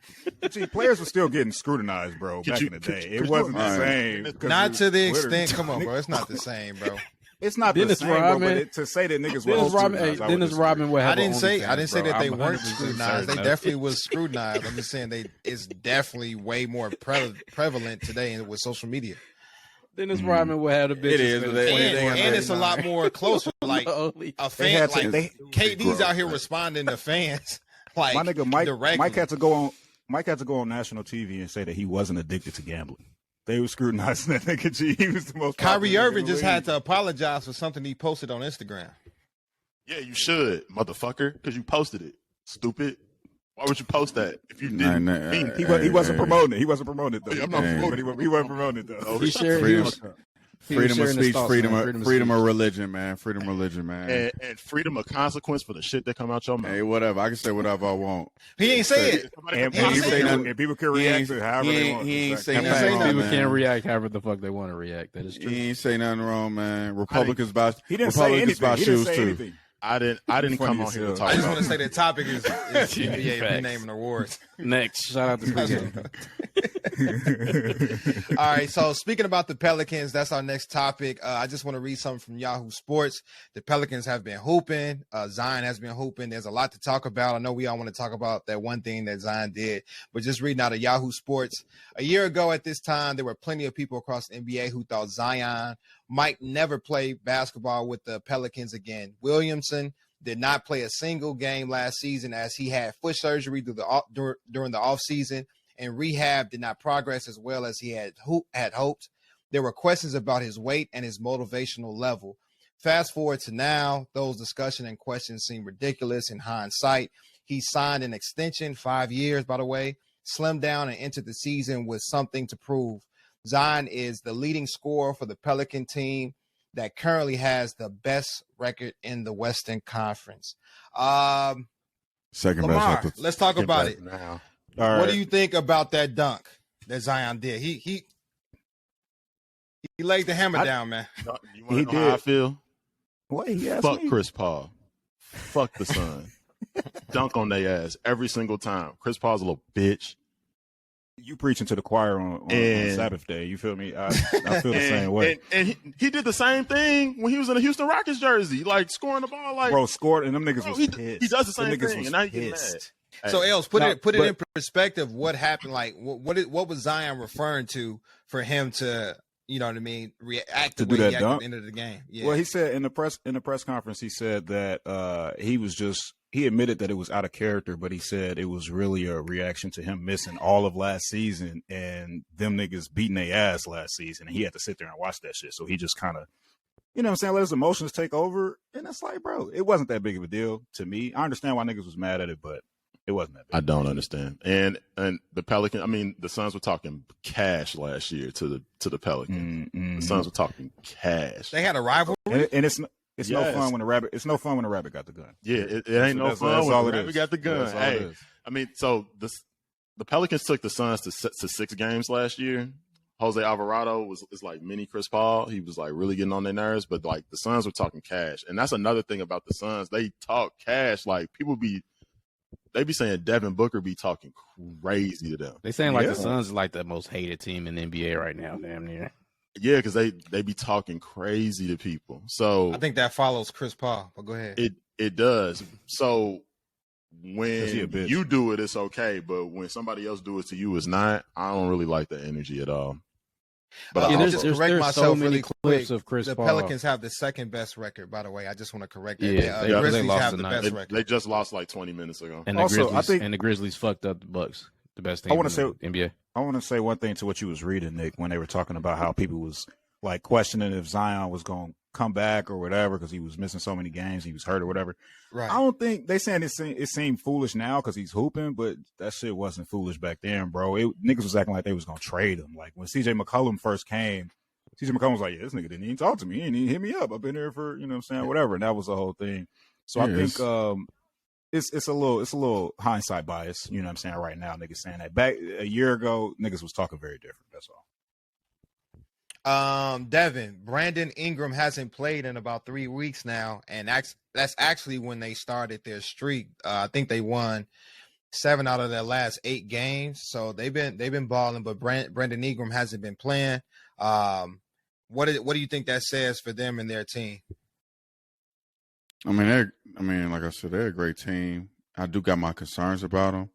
Players were still getting scrutinized, bro. Back in the day, it wasn't the same. Not to the extent. Come on, bro. It's not the same, bro. It's not the same, bro, but to say that niggas were scrutinized. Dennis Rodman would have. I didn't say that they weren't scrutinized. They definitely was scrutinized. I'm just saying it's definitely way more prevalent today with social media. Dennis Rodman would have the bitches. It is, and it's a lot more closer. Like a fan, KD's out here responding to fans. Like my nigga Mike had to go on. Mike had to go on national TV and say that he wasn't addicted to gambling. They were scrutinizing that nigga. G. He was the most. Kyrie Irving just had to apologize for something he posted on Instagram. Yeah, you should, motherfucker, because you posted it. Stupid. Why would you post that if you didn't? He wasn't promoting it. He wasn't promoting it though. I'm not promoting it. He wasn't promoting it though. He shared freedom of speech, freedom of religion, man. Freedom of religion, man. And freedom of consequence for the shit that come out your mouth. Hey, whatever. I can say whatever I want. He ain't say it. And people can react to however they want. He ain't say nothing wrong, people can react however the fuck they want to react. That is true. He ain't say nothing wrong, man. Republicans buy shoes too. I didn't come on here to talk. I just want to say the topic is NBA renaming awards. Next, shout out to Squeaky. All right, so speaking about the Pelicans, that's our next topic. I just want to read something from Yahoo Sports. The Pelicans have been hooping. Zion has been hooping. There's a lot to talk about. I know we all want to talk about that one thing that Zion did, but just reading out of Yahoo Sports. A year ago at this time, there were plenty of people across the NBA who thought Zion might never play basketball with the Pelicans again. Williamson did not play a single game last season as he had foot surgery during the offseason, and rehab did not progress as well as he had hoped. There were questions about his weight and his motivational level. Fast forward to now, those discussions and questions seem ridiculous in hindsight. He signed an extension, 5 years, by the way, slimmed down and entered the season with something to prove. Zion is the leading scorer for the Pelican team that currently has the best record in the Western Conference. Second Lamar, best. let's talk about it. Now. What do you think about that dunk that Zion did? He laid the hammer down, man. You want to know how I feel? What he asked Fuck me? Chris Paul. Fuck the Sun. Dunk on their ass every single time. Chris Paul's a little bitch. You preaching to the choir on Sabbath day. You feel me? I feel the same way. And he did the same thing when he was in the Houston Rockets jersey, like scoring the ball. Like, bro, scored, and them niggas was pissed. He does the same thing, and now he gets mad. So, Els, put it in perspective. What happened? Like, what was Zion referring to for him to, you know what I mean, react to do that dunk at the end of the game? Yeah. Well, he said in the press conference, he said that he admitted that it was out of character, but he said it was really a reaction to him missing all of last season and them niggas beating their ass last season, and he had to sit there and watch that shit. So he just kind of, you know what I'm saying, let his emotions take over, and it's like, bro, it wasn't that big of a deal to me. I understand why niggas was mad at it, but it wasn't that big. I don't understand. And the Pelican, I mean, the Suns were talking cash last year to the Pelicans. Mm-hmm. The Suns were talking cash. They had a rivalry, and it's no fun when the rabbit. It's no fun when the rabbit got the gun. Yeah, it ain't no fun when the rabbit got the gun. Hey, I mean, so the Pelicans took the Suns to 6 games last year. Jose Alvarado is like mini Chris Paul. He was like really getting on their nerves, but like the Suns were talking cash, and that's another thing about the Suns. They talk cash. Like they be saying Devin Booker be talking crazy to them. They saying like the Suns is like the most hated team in the NBA right now, damn near. Yeah, because they be talking crazy to people. So I think that follows Chris Paul. But go ahead. It does. So when bitch. you do it, it's okay. But when somebody else do it to you, it's not. I don't really like the energy at all. But I'll just correct myself really quick. Of Chris the Paul. Pelicans have the second best record, by the way. I just want to correct that. Yeah, the they Grizzlies lost have the tonight. best record. They just lost like 20 minutes ago. And Also, the Grizzlies fucked up the Bucks, the best team I want to say in the NBA. I want to say one thing to what you was reading, Nick, when they were talking about how people was like questioning if Zion was going to come back or whatever because he was missing so many games, he was hurt or whatever. Right. I don't think they saying it seemed foolish now because he's hooping, but that shit wasn't foolish back then, bro. Niggas was acting like they was going to trade him. Like when CJ McCollum first came, CJ McCollum was like, yeah, this nigga didn't even talk to me. He didn't even hit me up. I've been here for, you know what I'm saying, whatever. And that was the whole thing. So I think it's a little hindsight bias, you know what I'm saying, right now, niggas saying that. Back a year ago, niggas was talking very different. That's all. Devin, Brandon Ingram hasn't played in about 3 weeks now, and that's actually when they started their streak. I think they won 7 out of their last 8 games, so they've been balling. But Brandon Ingram hasn't been playing. What do you think that says for them and their team? I mean, like I said, they're a great team. I do got my concerns about them.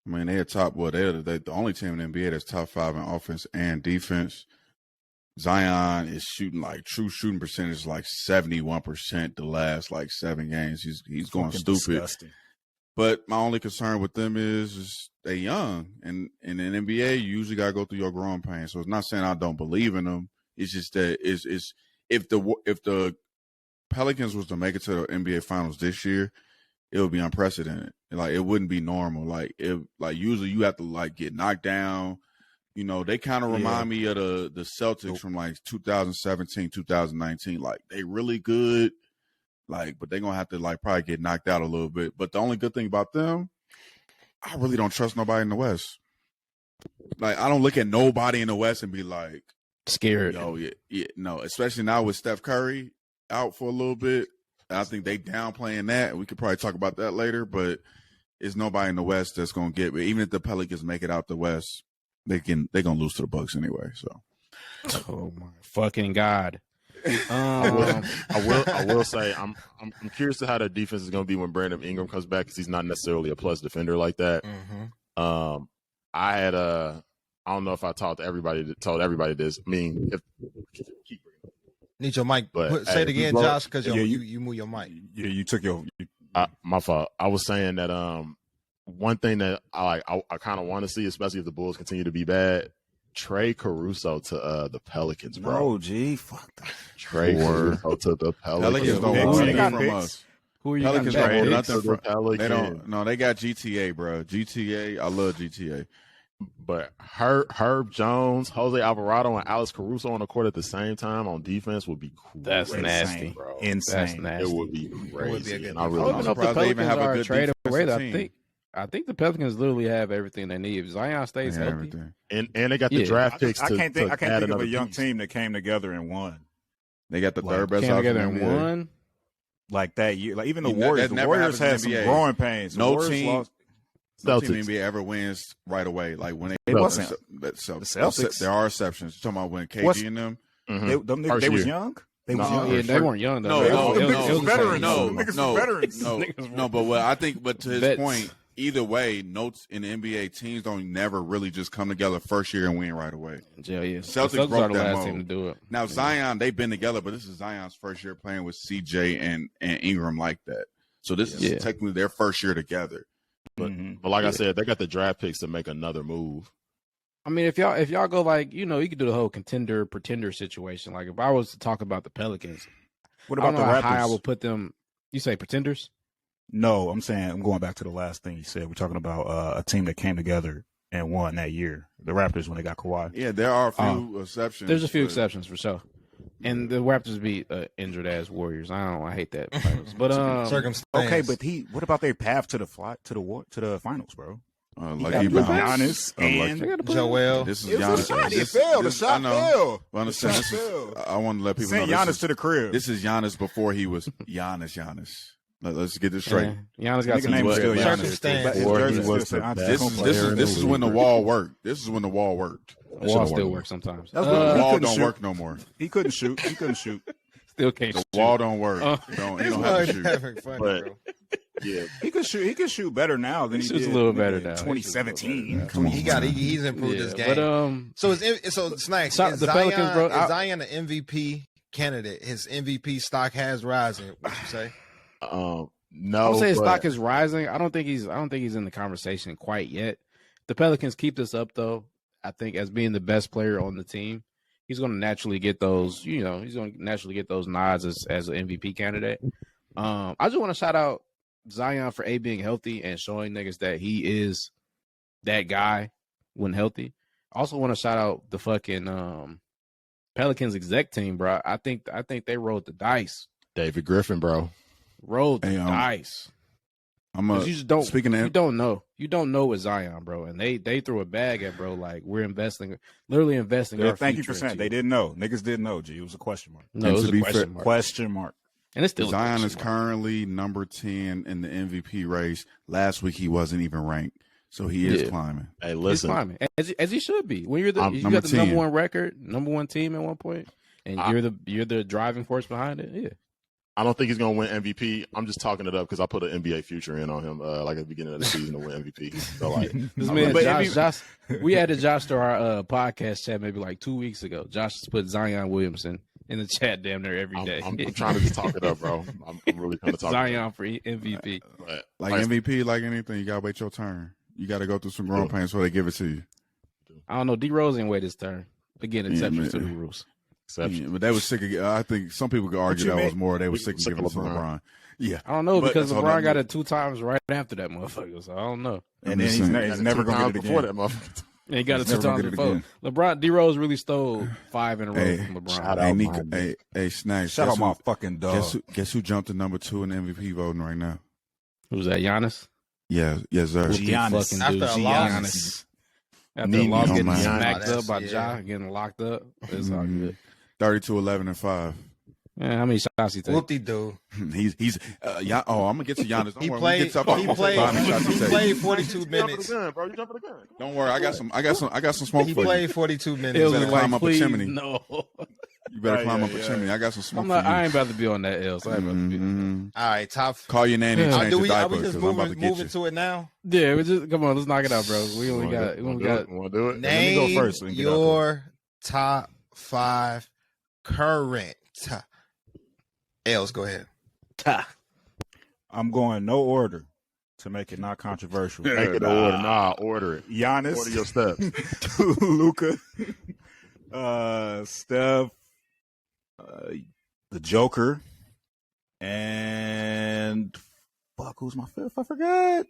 I mean, they're the only team in the NBA that's top 5 in offense and defense. Zion is shooting like true shooting percentage like 71% the last like 7 games. He's going stupid. Disgusting. But my only concern with them is they young, and in the NBA you usually gotta go through your growing pains. So it's not saying I don't believe in them. It's just that it's if the Pelicans was to make it to the NBA Finals this year, it would be unprecedented. Like it wouldn't be normal. Like usually you have to like get knocked down. You know, they kind of remind me of the Celtics from like 2017, 2019. Like they really good, like, but they're gonna have to like probably get knocked out a little bit. But the only good thing about them, I really don't trust nobody in the West. Like I don't look at nobody in the West and be like scared. Yo, no, especially now with Steph Curry out for a little bit. I think they downplaying that. We could probably talk about that later, but it's nobody in the West that's gonna get me. Even if the Pelicans make it out the West, they're gonna lose to the Bucks anyway. So, oh my fucking god! I will say I'm curious to how the defense is gonna be when Brandon Ingram comes back because he's not necessarily a plus defender like that. Mm-hmm. I don't know if I told everybody this. I mean, if Need your mic. Say it again, Josh, because you move your mic. Yeah, you took your. My fault. I was saying that one thing that I kind of want to see, especially if the Bulls continue to be bad, trade Caruso to the Pelicans, bro. No, G, fuck that. Trade Caruso to the Pelicans. Pelicans don't want anything from us. Who are you? Pelicans don't want nothing from Pelicans. They don't. No, they got GTA, bro. GTA. I love GTA. But Herb Jones, Jose Alvarado, and Alex Caruso on the court at the same time on defense would be crazy. That's nasty, bro. Insane. That's nasty. It would be crazy. It would be a good And I really I'm don't know. surprised they even have a good trade away. defensive team. I think the Pelicans literally have everything they need. If Zion stays They have healthy, everything. And they got the draft picks. I can't think of another a young piece. team that came together and won They got the Like, third best came together offense in and the NBA. won. like that year. Like even the You know, Warriors. that The never Warriors happens had in some NBA. growing pains. The No Warriors team- lost. No Celtics. team in the NBA ever wins right away. Like when they It wasn't the the Celtics. There are exceptions. You're talking about when KG What's- and them. Mhm. They was year. young. They No, was Oh, young. yeah, they weren't young though. No, bro. no, It was- no, it was the veterans. same. No, Niggas no, was veterans. no. But what I think, but to his Vets. point, either way, notes in the NBA teams don't never really just come together first year and win right away. Yeah, yeah. Celtics The broke are the that last mold. team to do it. Now Zion, they've been together, but this is Zion's first year playing with CJ and Ingram like that. So this is Yeah. technically their first year together. Mhm. But like I said, they got the draft picks to make another move. I mean, if y'all go like, you could do the whole contender pretender situation. Like if I was to talk about the Pelicans, What I don't about know the how high I Raptors? would put them. You say pretenders? No, I'm saying I'm going back to the last thing you said. We're talking about a team that came together and won that year. The Raptors when they got Kawhi. Yeah, there are a few exceptions. There's a few but- exceptions for sure. And the Raptors beat injured ass Warriors. I hate that. But Circumstance. Okay, but what about their path to the finals, bro? Lucky You got bounce. Giannis and they gotta put- Joel. This is it was a Giannis. shot. It This- failed. The this- shot I know. failed. Well, understand, The this shot is, failed. I want to let people Send know Giannis to the crib. this is Giannis before he was Giannis. Let's get this straight. Yeah. Giannis got Nigga some name is bread. still last Giannis. year. Circumstance. His Or jersey he was still the said, best This player in is the when the league. wall worked. This is when the wall worked. The wall still works sometimes. That's The what- he wall couldn't don't shoot. work no more. He couldn't shoot. He couldn't shoot. Still can't The shoot. wall don't work. Uh, He don't This have was to shoot. having fun, But- bro. Yeah, He could shoot. He could shoot better now than He he shoots did. a little better in now. 2017. Come on, He's improved his game. But So Snaxx, So, is the Zion, Pelicans, bro, is Zion an MVP candidate? His MVP stock has risen. What you say? no. I would say his but- stock is rising. I don't think he's in the conversation quite yet. The Pelicans keep this up though. I think as being the best player on the team, he's going to naturally get those. He's going to naturally get those nods as an MVP candidate. I just want to shout out Zion for being healthy and showing niggas that he is that guy when healthy. I also want to shout out the fucking Pelicans exec team, bro. I think they rolled the dice. David Griffin, bro. Rolled the dice. You just don't. Speaking of, you don't know. You don't know with Zion, bro. And they threw a bag at bro. Like we're literally investing. Our thank you for future saying they didn't know. Niggas didn't know. G, it was a question mark. No, it was a question mark. Question mark. And it's still Zion is currently number 10 in the MVP race. Last week he wasn't even ranked, so he is climbing. Hey, listen, he's climbing as he should be. When you got the number 1 record, number 1 team at one point, and you're the driving force behind it. Yeah. I don't think he's going to win MVP. I'm just talking it up because I put an NBA future in on him, like at the beginning of the season to win MVP. So like, this man, Josh, we added Josh to our podcast chat maybe like 2 weeks ago. Josh just put Zion Williamson in the chat damn near every day. I'm trying to just talk it up, bro. I'm really trying to talk Zion for MVP. Like MVP, like anything, you gotta wait your turn. You gotta go through some growing pains before they give it to you. I don't know. D Rose ain't wait his turn. Again, exceptions to the rules. Yeah, but they were sick of. I think some people could argue that was more. They were sick of giving it to LeBron. Yeah, I don't know because LeBron got it 2 times right after that motherfucker. So I don't know. And then he's never going to get it before again. that motherfucker. And he got it 2 times before. LeBron, D Rose really stole 5 in a row from LeBron. Shout hey, out, Nico, hey, Snaxx. Shout out my fucking dog. Guess who jumped to number 2 in the MVP voting right now? Who's that? Giannis. Yeah, yes, sir. GIANNIS. After a loss getting smacked up by Ja, getting locked up. It's all good. 32-11-5. Yeah, how many shots he take? Whoop-de-doo. He's I'm gonna get to Giannis. Don't worry. He played 42 minutes. Don't worry, I got some smoke He for you. played 42 minutes. You better climb up a chimney. No. You better climb up a chimney. I got some smoke for you. I ain't about to be on that L, so I ain't about to be. All right, top. Call your nanny and change your Are diaper we just because I'm about to get moving you. to it now? Yeah, we just come on, let's knock it out, bro. We only got. Want to do it? Name Let me go first. your top 5 current. Els, go ahead. I'm going no order to make it not controversial. Make it order. Nah, order it. Giannis. Order your steps. Luka. Steph. The Joker. And who's my 5th? I forgot.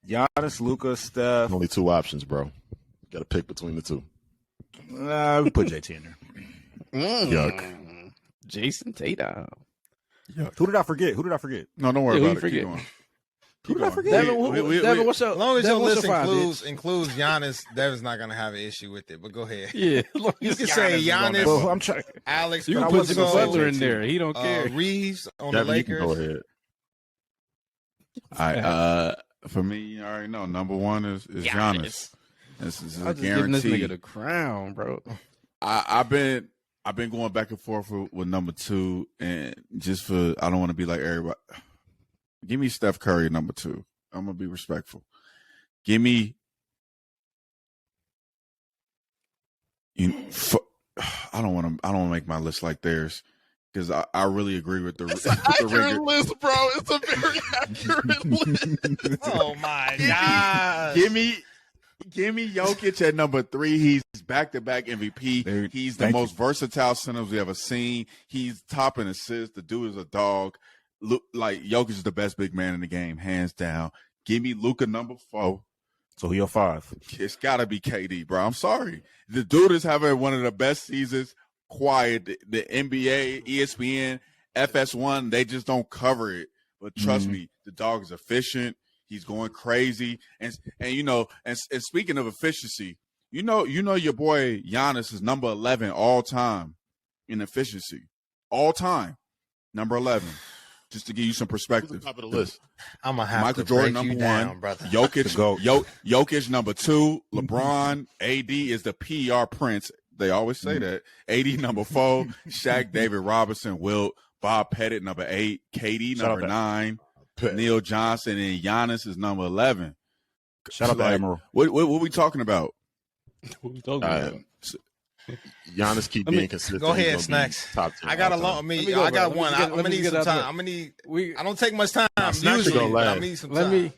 Giannis, Luka, Steph. Only 2 options, bro. Got to pick between the 2. We put JT in there. Yuck. Jason Tatum. Who did I forget? No, don't worry about it. Forget. Keep going. Who did I forget? Devin, what's up? As long as Devin, your what's list your 5, includes Giannis, Devin's not gonna have an issue with it. But go ahead. Yeah, You can say Giannis, Well, I'm trying. Alex, you can put Jimmy Caruso, Butler in there. He don't care. Reeves on Devin, the you can Lakers. go ahead. All right. For me, you already know. Number 1 is Giannis. This is I'm a just giving this guarantee. nigga the crown, bro. I've been going back and forth with number 2, and just for I don't want to be like everybody. Give me Steph Curry number 2. I'm gonna be respectful. Give me. I don't want to make my list like theirs because I really agree with the. It's an accurate list, bro. It's a very accurate list. Oh my god! Give me Jokic at number 3. He's back-to-back MVP. He's the most versatile center we ever seen. He's top in assists. The dude is a dog. Look, like Jokic is the best big man in the game, hands down. Give me Luka number 4. So he your 5. It's got to be KD, bro. I'm sorry. The dude is having one of the best seasons. Quiet. The NBA, ESPN, FS1, they just don't cover it. But trust me, the dog is efficient. He's going crazy. And speaking of efficiency, you know your boy Giannis is number 11 all time in efficiency. All time. Number 11. Just to give you some perspective. Top of the list. I'm gonna have Michael to Jordan break number you down, 1, brother. Jokic number 2, LeBron, AD is the PR prince. They always say that. AD number 4, Shaq, David Robinson, Wilt, Bob Pettit number 8, KD number 9, Neil Johnson, and Giannis is number 11. Shout out to Admiral. What we talking about? What we talking about? Giannis keep being consistent. Go ahead, He's gonna be Snaxx. top 10 I got a all long. time. I got one. I'm gonna need some time. I don't take much time. Snaxx Usually, gonna last. I need some time.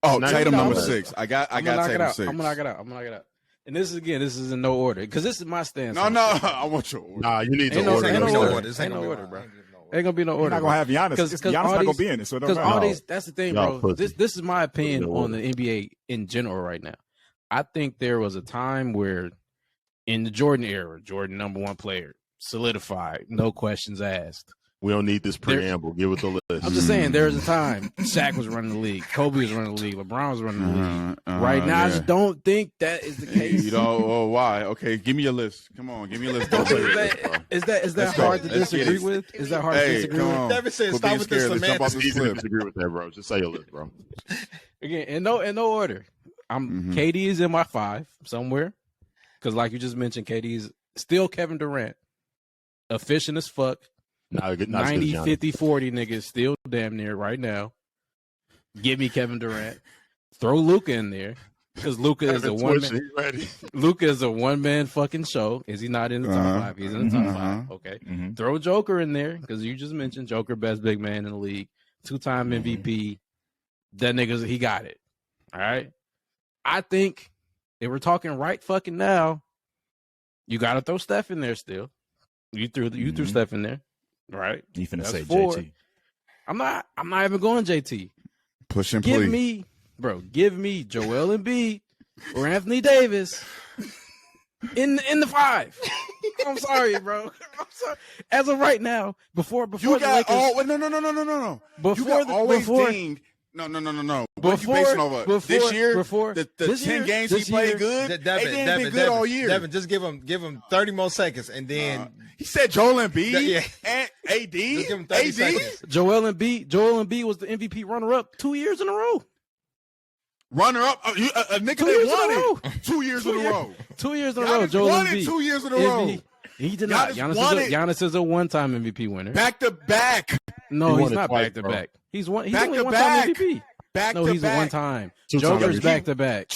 Oh, Now, Tatum you know, number I'm 6. I got I'm gonna knock it Tatum out. 6. I'm gonna knock it out. And this is in no order because this is my stance. No, I want your order. Nah, you need Ain't to no- order. ain't no those. order. This Ain't ain't no gonna order, be bro. I ain't giving no order. Ain't gonna be no You're order. not gonna have Giannis. Because Giannis not all gonna be in it, so it don't Because matter. all No. these, that's the thing, Y'all bro. pussy. This is my opinion no on order. the NBA in general right now. I think there was a time where in the Jordan era, Jordan #1 player, solidified, no questions asked. We don't need this preamble. Give it the list. I'm just saying there was a time Shaq was running the league, Kobe was running the league, LeBron was running the league. Right now, I just don't think that is the case. You know, why? Okay, give me your list. Come on, give me your list. Don't say Is it, bro. that Let's go. hard to Let's get disagree it. with? Is that hard to Hey, disagree come with? on. Devin said, Quit stop being with this scared. Let's jump off semantics. this It's easy to cliff. disagree with that, bro. Just say your list, bro. Again, in no order. Mhm. KD is in my 5 somewhere. Because like you just mentioned, KD is still Kevin Durant. Efficient as fuck. Not as good 90, as Giannis. 50, 40 niggas still damn near right now. Give me Kevin Durant. Throw Luka in there. Because Luka is a Kevin one Twitch, man. he ready. Luka is a one man fucking show. Is he not in the top 5? He's in the top 5. Okay. Mhm. Throw Joker in there because you just mentioned Joker, best big man in the league, 2-time MVP. That nigga, he got it. All right. I think if we're talking right fucking now, you got to throw Steph in there still. You threw Steph in there, right? You finna That's say 4. JT. I'm not even going JT. Push and Give plea. me Joel Embiid or Anthony Davis in the 5. I'm sorry, bro. I'm sorry. As of right now, before You the got Lakers, all. No. before You got the, always before, deemed. No. What you Before- basing over? before- This year, before- the this 10 year- games he this played year- good, Devin, they didn't been good all year. Devin, just give him 30 more seconds, and then He said Joel Embiid Yeah. and AD. just give him 30 seconds. Joel Embiid was the MVP runner-up 2 years in a row. Runner up, a nigga 2 that years in a won row. it 2 years in a row. 2 years in a row. Giannis Joel won Embiid. it 2 years in a row. He did not. Giannis is a one-time MVP winner. Back to back. No, He he's won it not twice, back to bro. back. He's only Back to one-time back. MVP. Back No, to he's a back. one-time. Two-time Joker's MVP. back to back.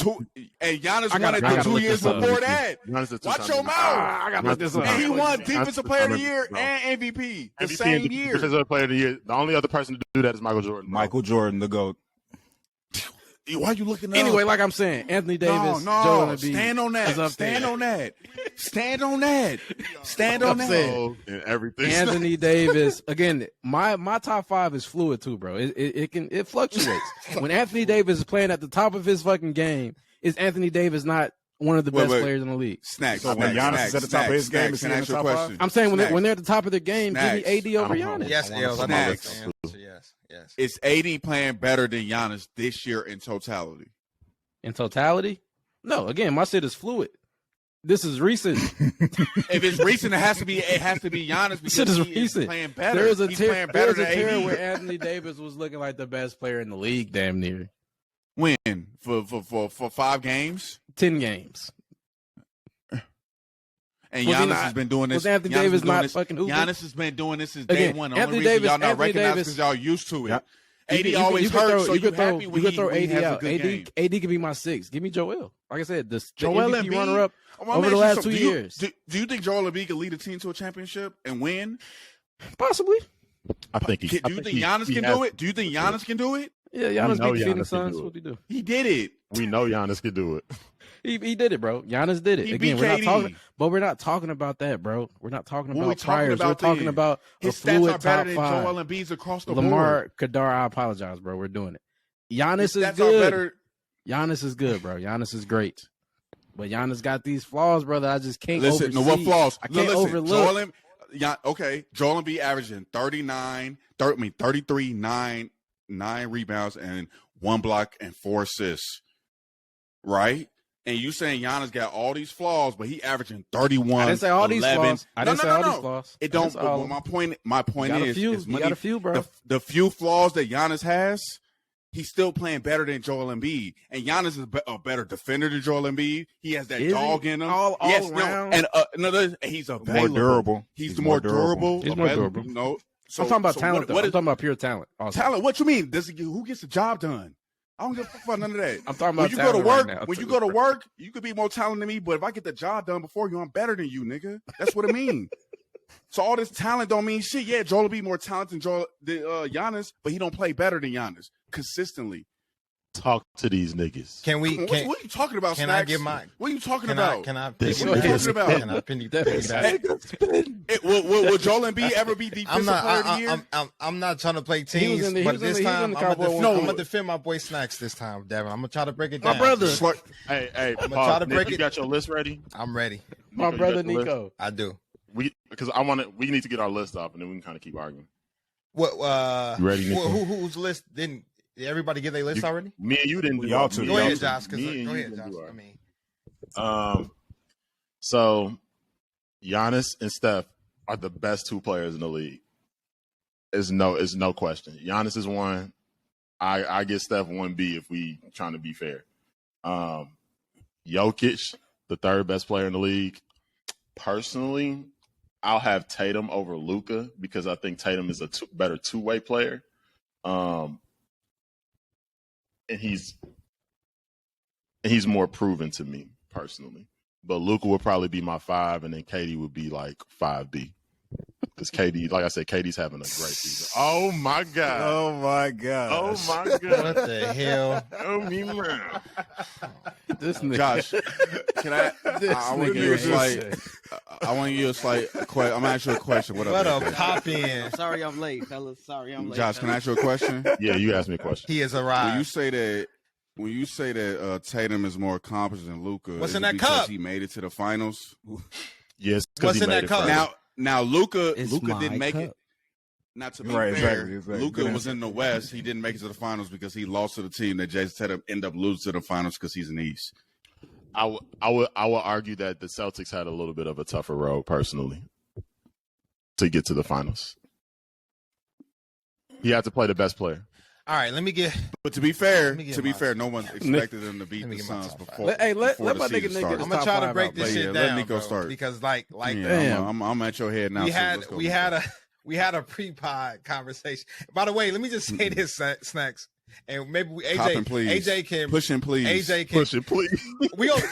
And Giannis I won gotta it the 2 look years this up. before that. Giannis is Watch two-time your MVP. mouth. I gotta look this up. And he won Giannis Defensive is Player of the two-time Year MVP, bro. and MVP the MVP same and year. Defensive Player of the Year. The only other person to do that is Michael Jordan. bro. Michael Jordan, the GOAT. Why you looking up? Anyway, like I'm saying, Anthony Davis, Joel Embiid stand on that. is up Stand there. on that. Stand on that. Stand on I'm that. saying. Oh, and everything. Anthony Davis. Again, my top 5 is fluid too, bro. It fluctuates. When Anthony Davis is playing at the top of his fucking game, is Anthony Davis not one of the best Wait. players in the league? Snack. So when Giannis is at the top of his game, is he in the top 5? I'm saying Snacks. when they're at the top of their game, Snacks. give me AD over I don't know. Giannis. Yes, I wanna Els, I know Snack. that's the answer. Yes. Is AD playing better than Giannis this year in totality? In totality, no. Again, my shit is fluid. This is recent. If it's recent, it has to be Giannis because Shit is he is recent. playing better. There was a He's tier, playing there better was a than tier AD. where Anthony Davis was looking like the best player in the league, damn near When for 5 games, 10 games. and Was he Giannis not- has been doing this. was Anthony Giannis Davis been doing not this. fucking hooping? Giannis has been doing this since day Again, one. The only Anthony reason Davis- y'all not Anthony recognize Davis- because y'all used to it. Yeah. AD always hurt, so you happy when you he could throw when he AD has a out. good game. AD could be my 6. Give me Joel. Like I said, the Joel MVP Embiid? runner-up I'm gonna over ask the you last something. 2 Do you- years. Do you think Joel Embiid could lead a team to a championship and win? Possibly. I think he. Do you think Giannis can do it? Do you think Giannis can do it? Yeah, Giannis know beat the Giannis Phoenix can Suns. do it. What he do? He did it. We know Giannis could do it. He did it, bro. Giannis did it. He Again, beat we're not KD. talking, but we're not talking about that, bro. We're not talking What about we talking priors. about We're talking then? about a His stats fluid are better top than 5. Joel Embiid's across the Lamar board. Kedar, I apologize, bro. We're doing it. Giannis His is stats are good. better. Giannis is good, bro. Giannis is great. But Giannis got these flaws, brother. I just can't Listen, no, oversee. what flaws? I can't listen, overlook. Joel Embiid averaging 33, 9 rebounds and 1 block and 4 assists, right? And you saying Giannis got all these flaws, but he averaging 31. I didn't say all 11. these flaws. I didn't say all these flaws. It I don't. didn't say all But of my them. point You got a is, few. is You got a few, bro. the few flaws that Giannis has, he's still playing better than Joel Embiid. And Giannis is a better defender than Joel Embiid. He has that Is dog he? in him. All yes, around? No, and he's More available. durable. He's more durable. He's more available. durable. No, so, I'm talking about so talent, though. what I'm is talking about pure talent. Also. talent? What you mean? Who gets the job done? I don't give a fuck about none of that. I'm talking When about you go to talent work, right now, when you too, go to bro. work, you could be more talented than me. But if I get the job done before you, I'm better than you, nigga. That's what it means. So all this talent don't mean shit. Yeah, Joel will be more talented than Giannis, but he don't play better than Giannis consistently. Talk to these niggas. Can we? What are you talking about, Can Snaxx? I get my? What are you talking Can about? I? Can I? This Can I nigga's about? Can I penny back? Will Joel Embiid ever be defensive player of the year? I'm not trying to play He was teams, in the- he but was in this the- he was time in the I'm Cowboy one. gonna defend my boy Snaxx this time, Devin. I'm gonna try to break it down. My brother. Hey, I'ma try to Nick, break you it. got your list ready? I'm ready. My Nico, you brother got your list? Nico. I do. Because we need to get our list up, and then we can kind of keep arguing. What? You ready, Nico? Whose list didn't everybody get their list already? Me and you didn't do Y'all our- two. me Go and ahead, you- Josh. me and Go you ahead, didn't Josh. do ours. I mean, So Giannis and Steph are the best two players in the league. Is no question. Giannis is one. I get Steph 1B if we trying to be fair. Jokic, the third best player in the league. Personally, I'll have Tatum over Luka because I think Tatum is a better two-way player. And he's more proven to me personally. But Luka would probably be my 5, and then KD would be like 5B. Because KD, like I said, KD's having a great season. Oh my God. Oh my god. Oh my what God. the hell? Oh me man. This nigga. Josh, can I? I want to give you a slight. I want to give you a slight. I'm gonna ask you a question. What What up? a pop in! Sorry I'm late, fellas. Sorry I'm late. Josh, can I ask you a question? Yeah, you asked me a question. He has When you arrived. say that Tatum is more accomplished than Luka, What's is in it that because cup? he made it to the finals? Yes, because What's he in made that it cup? first. Now Luka It's didn't my make cup. it. Not to be Right, fair, exactly. Luka Good was answer. in the West. He didn't make it to the finals because he lost to the team that Jason Tatum ended up losing to the finals because he's in the East. I would argue that the Celtics had a little bit of a tougher road personally to get to the finals. He had to play the best player. All right, let me get. But to be fair, Let me get my- no one expected them to beat Let me the get my Suns top five. before. Let before my the nigga season get started. I'm his gonna try to top break five this out, shit yeah, down, let Nico bro, start. because like Damn. I'm at your head now. we so had let's go, we Nico. had a pre-pod conversation. By the way, let me just say this, Snaxx, and maybe Coppin', please. AJ can Pushing, please. AJ can Push it, please.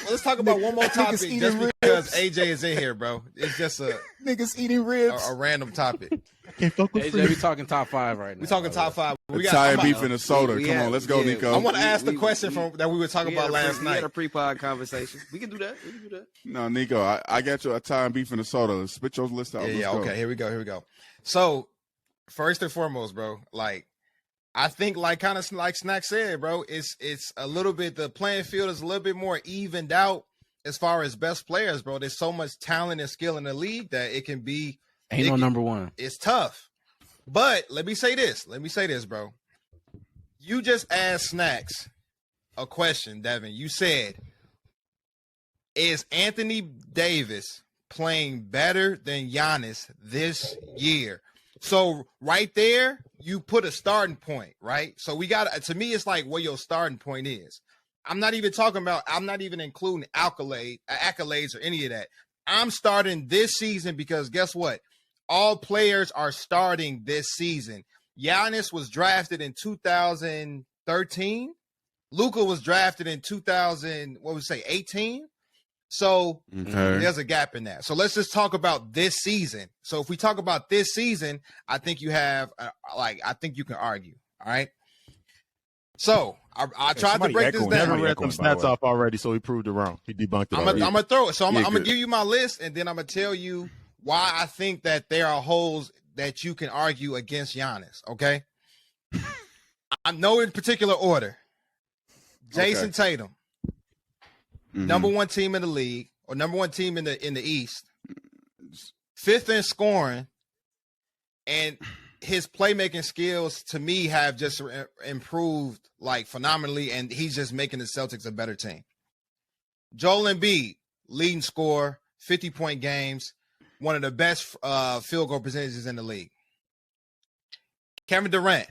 let's talk about one more topic eating just ribs. because AJ is in here, bro. It's just a Niggas eating ribs. random topic. AJ, we talking top 5 right now. We talking top 5. We Italian I'm beef about- and a soda. we Come had- on, let's go, yeah, Nico. I want to ask the we- question that we were talking about last We night. had a pre-pod conversation. We can do that. We can do that. No, Nico, I got you Italian beef and a soda. Spit your list out. Yeah, Let's go. okay. Here we go. So, first and foremost, bro, like I think kind of like Snack said, bro, it's a little bit, the playing field is a little bit more evened out as far as best players, bro. There's so much talent and skill in the league that it can be Ain't no number one. it's tough. But let me say this, bro. You just asked Snaxx a question, Devin. You said, is Anthony Davis playing better than Giannis this year? So right there, you put a starting point, right? So we got to me, it's like what your starting point is. I'm not even including accolades or any of that. I'm starting this season because guess what? All players are starting this season. Giannis was drafted in 2013. Luka was drafted in 18. So Okay. there's a gap in that. So let's just talk about this season. So if we talk about this season, I think you have, I think you can argue. All right. So I tried to somebody break this echoing. down. Never Somebody read them echoing, by the stats way. off already, so he proved it wrong. He debunked it I'm already. gonna throw it. So I'm Yeah, gonna good. give you my list, and then I'm gonna tell you why I think that there are holes that you can argue against Giannis. Okay. I know in particular order. Jason Tatum, Mhm. number one team in the league, or number one team in the East, fifth in scoring, and his playmaking skills to me have just improved like phenomenally, and he's just making the Celtics a better team. Joel Embiid, leading scorer, 50-point games, one of the best field goal percentages in the league. Kevin Durant,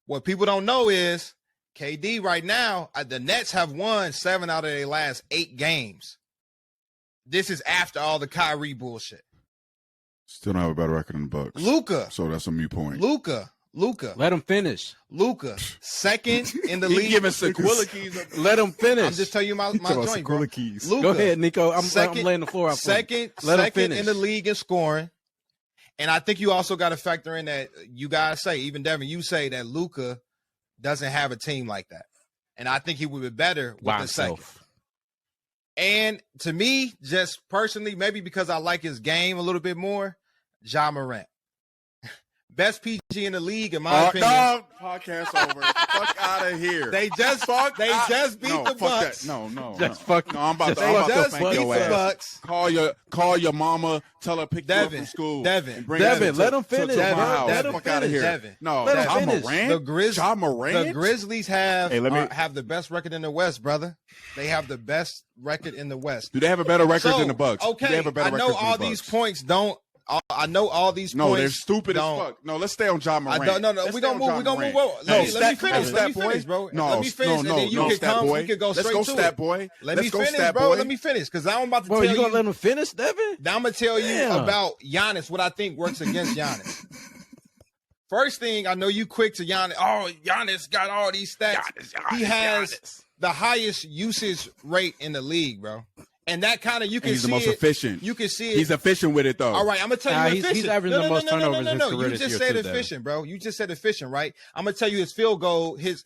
what people don't know is KD right now, the Nets have won 7 out of their last 8 games. This is after all the Kyrie bullshit. Still don't have a better record than the Bucks. Luka, So that's a mute point. Luka, Let him finish. second in the He league. giving Sequilla Let him finish. I'm just telling you my joint, bro. keys. Luka, Go ahead, Nico. I'm second- laying the floor out for you. second Let him in finish. the league in scoring. And I think you also got to factor in that you got to say, even Devin, you say that Luka doesn't have a team like that. and I think he would be better with By the second. himself. And to me, just personally, maybe because I like his game a little bit more, Ja Morant. Best PG in the league, in my opinion. No, podcast over. Fuck out of here. They just beat the Bucks. Just fuck. No, I'm about They to just thank beat your the ass. Bucks. Call your mama. Tell her pick you up Devin, from school. Devin, and bring Devin, her to- let him finish, to my bro. house. Let him Fuck out of finish. here. Devin. No, Let him Ja finish. Morant. Ja Morant. The Grizzlies have Hey, let me- have the best record in the West, brother. They have the best record in the West. Do they have a better record So, than the Bucks? Do Okay, they have a better I know record than all the these Bucks? points don't. I know all these No, points. they're stupid as don't- fuck. No, let's stay on Ja Morant. No, Let's we stay gonna on move. Ja We gonna move. Morant. On. No, Let me stat- finish. no, Let me stat boy. finish, bro. No, let me finish, no, and then you no, can stat come. boy. We can go Let's straight go to stat it. boy. Let Let's me go finish, stat bro. boy. Let me finish, because I'm about to Bro, tell you gonna let him finish, Devin? Now I'm gonna tell you Damn. about Giannis. What I think works against Giannis. First thing, I know you quick to Giannis. Oh, Giannis got all these stats. He has the highest usage rate in the league, bro. And that kind of you can He's see the most it. efficient. You can see it. He's efficient with it though. All right, I'm gonna tell you He's efficient. averaging the most turnovers in his career You this just year said too, Devin. efficient, bro. You just said efficient, right? I'm gonna tell you his field goal, his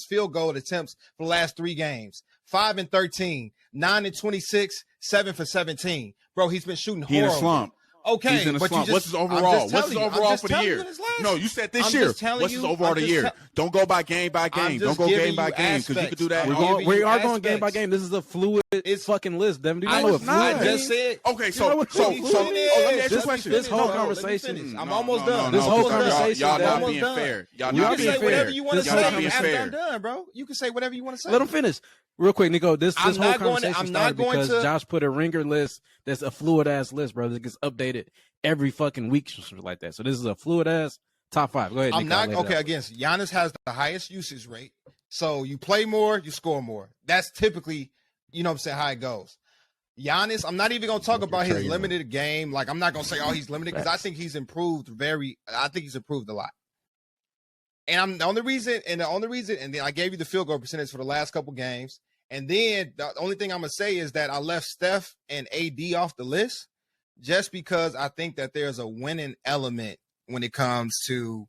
field goal attempts for the last 3 games: 5 and 13, 9 and 26, 7 for 17. Bro, he's been shooting He in horrible. a slump. Okay, He's in a but slump. you What's just, his I'm overall? just What's his telling you, I'm overall just for the telling year? you his last. No, you said this I'm year. just telling What's his you- overall I'm the just year? tell- Don't go by game by I'm game. just Don't go giving game by you game because you aspects. could do that. We're all going- year. We are aspects. going game by game. This is a fluid fucking list, Devin. Do you I know what it's not. fluid I means? just said. Okay, You so know what so fluid so. is? Oh, let me ask you a This- question. this whole No, let me conversation- finish. No, I'm no, almost no, done. no, This whole no, conversation, Y'all Devin. not Almost being done. fair. Y'all You not can being say fair. whatever you want to Y'all not say being after I'm fair. done, bro. You can say whatever you want to say. Let him finish. Real quick, Nico. This I'm whole not going to- conversation I'm not started going because to- Josh put a ringer list that's a fluid ass list, bro. That gets updated every fucking week, something like that. So this is a fluid ass top 5. Go ahead, I'm Nico. not I'll lay it okay. out. Again, Giannis has the highest usage rate. So you play more, you score more. That's typically, you know what I'm saying, how it goes. Giannis, I'm not even gonna talk about his limited game. Like, I'm not gonna say, oh, he's limited, because I think he's improved a lot. And the only reason, and then I gave you the field goal percentage for the last couple games. And then the only thing I'm gonna say is that I left Steph and AD off the list just because I think that there's a winning element when it comes to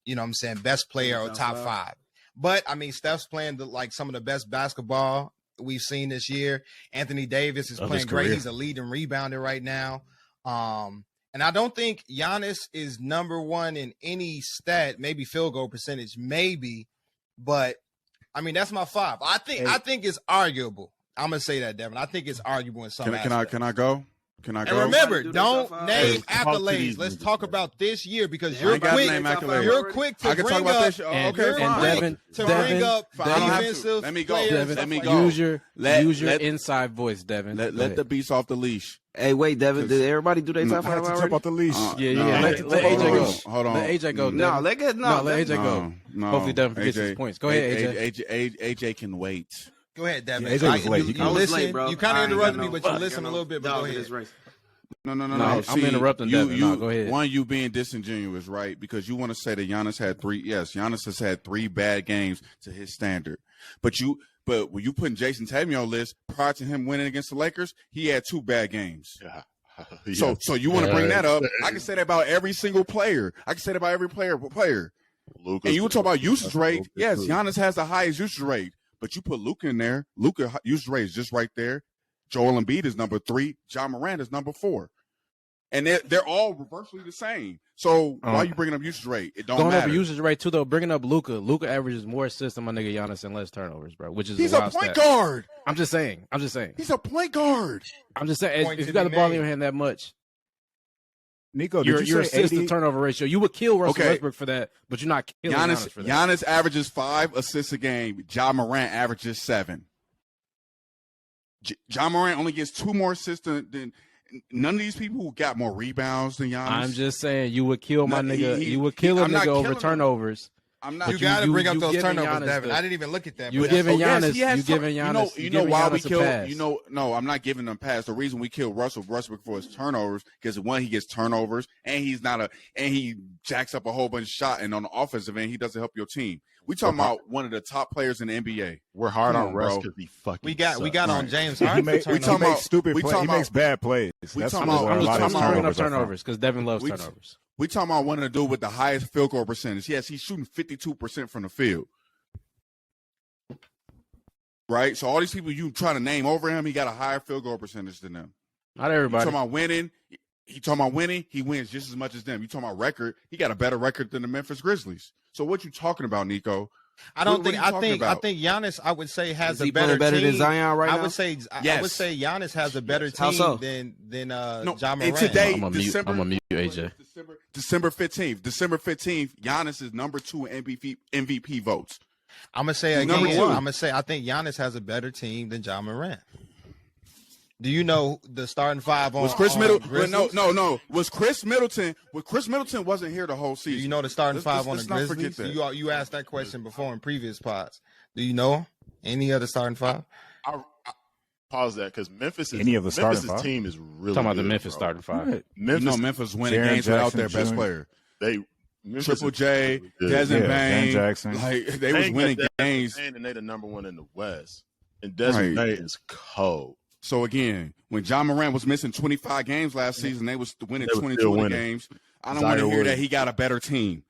you know what I'm saying, best player or top 5. But I mean, Steph's playing like some of the best basketball we've seen this year. Anthony Davis is Of playing his great. career. He's a leading rebounder right now. And I don't think Giannis is number 1 in any stat, maybe field goal percentage, maybe, but I mean, that's my 5. I think it's arguable. I'm gonna say that, Devin. I think it's arguable in some Can I aspects. go? Can I go? And remember, Do don't this, name Hey, talk to accolades. these Let's niggas, talk man. about this year because I you're ain't got to quick. name accolades. You're quick to I can talk bring about up. this. And- Okay, You're fine. quick Devin- to Devin- bring up I don't have to. defensive Let me go. players, Devin, stuff let me like go. that. Use your let- inside voice, Devin. Go Let ahead. the beast off the leash. Hey, wait, Devin. Did everybody do their No, top I had 5 to already? jump off the leash. Yeah. No, Let AJ go. Hold on. Let AJ go. No, No, Devin. let get No, let AJ go. No, Hopefully Devin forgets his points. Go ahead, AJ. AJ can wait. Go ahead, Devin. Yeah, AJ was late. You I was listen. late, bro. You kind I of ain't interrupted got me, no but you fuck, listen a little bit. But dog go in ahead. this race. No. No, I'm interrupting Devin. No, go ahead. One, you being disingenuous, right? Because you want to say that Giannis had 3. Yes, Giannis has had 3 bad games to his standard. But when you putting Jason Tatum on your list prior to him winning against the Lakers, he had 2 bad games. Yeah. So you want to bring that up? I can say that about every single player. I can say that about every player. Lucas, And you talk about usage rate. Lucas Yes, too. Giannis has the highest usage rate. But you put Luka in there. Luka usage rate is just right there. Joel Embiid is number 3. Ja Morant is number 4. And they're all reversely the same. So why are you bringing up usage rate? It don't Going matter. over usage rate too, though. Bringing up Luka. Luka averages more assists than my nigga Giannis and less turnovers, bro. Which is He's a a wild point stat. guard. I'm just saying. He's a point guard. I'm just saying. Point If to you got be the ball in made. your hand that much, Nico, your did you say assist to 80? turnover ratio, you would kill Russell Okay. Westbrook for that, but you're not killing Giannis for that. Giannis averages 5 assists a game. Ja Morant averages 7. Ja Morant only gets 2 more assists than none of these people who got more rebounds than Giannis. I'm just saying you would kill my No, nigga. he- you would kill a I'm not nigga over killing him. turnovers. I'm not. You got to bring up those giving turnovers, Giannis Devin. the- I didn't even look at that. You but giving that's- Giannis. he has You giving turn- Giannis. You know why we Giannis a kill. pass. No, I'm not giving him pass. The reason we kill Russell Westbrook for his turnovers because one, he gets turnovers, and he jacks up a whole bunch of shot. And on the offensive end, he doesn't help your team. We talking about one of the top players in the NBA. We're hard Come on on, Russ bro. because he fucking. we got on Right. James He Harden. makes for turnovers. talking about- stupid we plays. talking He makes about- bad plays. we That's talking where about- a I'm lot of just his bringing up turnovers are from. turnovers because Devin loves We- turnovers. We talking about one of the dude with the highest field goal percentage. Yes, he's shooting 52% from the field. right? So all these people you trying to name over him, he got a higher field goal percentage than them. Not everybody. You talking about winning? He talking about winning? He wins just as much as them. You talking about record? He got a better record than the Memphis Grizzlies. So what you talking about, Nico? I think Giannis, I would say, has a better team than Zion right now. I would say Giannis has a better team than John Morant. Today, I'm gonna mute AJ. December 15th, Giannis is number 2 in MVP votes. I'm gonna say again. I'm gonna say I think Giannis has a better team than John Morant. Do you know the starting five on? Was Chris Middleton? No. Was Chris Middleton? Chris Middleton wasn't here the whole season. Do you know the starting five on the Grizzlies? You asked that question before in previous pods. Do you know any other starting five? I pause that because Memphis' team is really talking about good, the Memphis bro. starting five. Memphis winning games without their best player. Triple J, Desmond Bain, Jackson. Like they was winning games, and they the number 1 in the West. And Desmond Bain is cold. So again, when John Morant was missing 25 games last season, they was winning 22 games. I don't want to hear that he got a better team.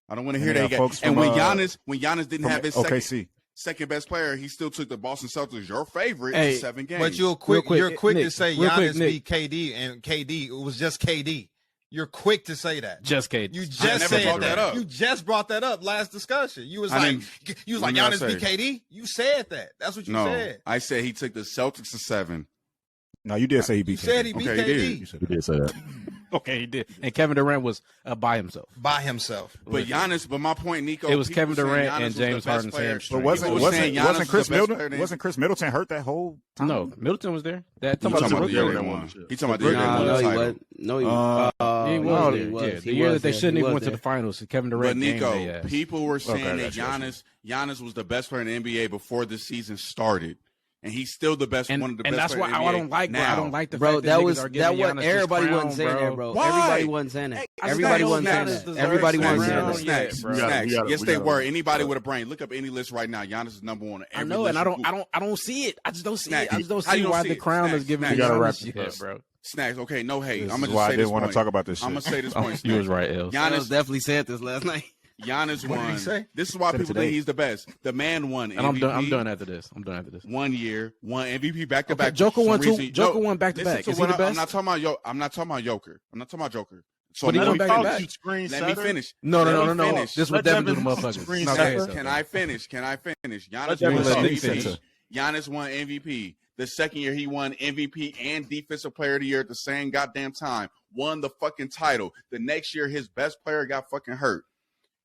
I don't want to hear that he got. And when Giannis didn't have his second best player, he still took the Boston Celtics, your favorite, in 7 games. But you're quick to say Giannis beat KD, and KD, it was just KD. You're quick to say that. Just KD. You just said that. You just brought that up last discussion. You was like Giannis beat KD. You said that. That's what you said. I said he took the Celtics to 7. No, you did say he beat KD. You said he beat KD. You did say that. Okay, he did. And Kevin Durant was by himself. But Giannis, but my point, Nico, it was Kevin Durant and James Harden's hamstring. But wasn't Chris Middleton? Wasn't Chris Middleton hurt that whole time? No, Middleton was there. He talking about the year they won. He talking about the year they won. No, he was. Yeah, the year that they shouldn't even went to the finals. Kevin Durant. But Nico, people were saying that Giannis was the best player in the NBA before the season started. And he's still the best, one of the best. And that's why I don't like. Now. I don't like the bro. fact That was what everybody wasn't saying that, bro. Why? Everybody wasn't saying that. Everybody wasn't saying that. Everybody wasn't saying that. Snaxx. Yes, they were. Anybody with a brain, look up any list right now. Giannis is number 1. I know, and I don't see it. I just don't see it. I just don't see why the crown is given to Giannis, bro. Snaxx. Okay, no hate. I'm gonna just say this. I didn't want to talk about this. I'm gonna say this point. You was right, El. Giannis definitely said this last night. Giannis won. What did he say? This is why people think he's the best. The man won MVP. And I'm done after this. 1 year, won MVP back to back. Joker won too. Joker won back to back. Is he the best? I'm not talking about Joker. I'm not talking about Joker. So let me finish. No. This is what Devin do to motherfuckers. Can I finish? Giannis won MVP. The second year he won MVP and Defensive Player of the Year at the same goddamn time. Won the fucking title. The next year his best player got fucking hurt.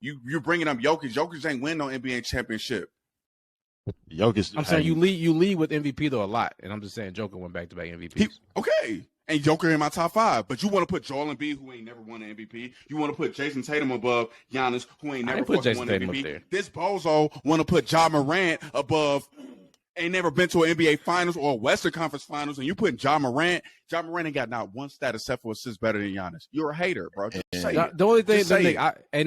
You're bringing up Jokic. Jokic ain't win no NBA championship. Jokic. I'm saying you lead with MVP though a lot, and I'm just saying Joker went back to back MVPs. Okay, and Joker in my top 5, but you want to put Joel Embiid, who ain't never won an MVP. You want to put Jason Tatum above Giannis, who ain't never fucking won an MVP. This bozo want to put Ja Morant above. Ain't never been to an NBA Finals or a Western Conference Finals, and you putting Ja Morant. Ja Morant ain't got not one stat except for assists better than Giannis. You're a hater, bro. The only thing,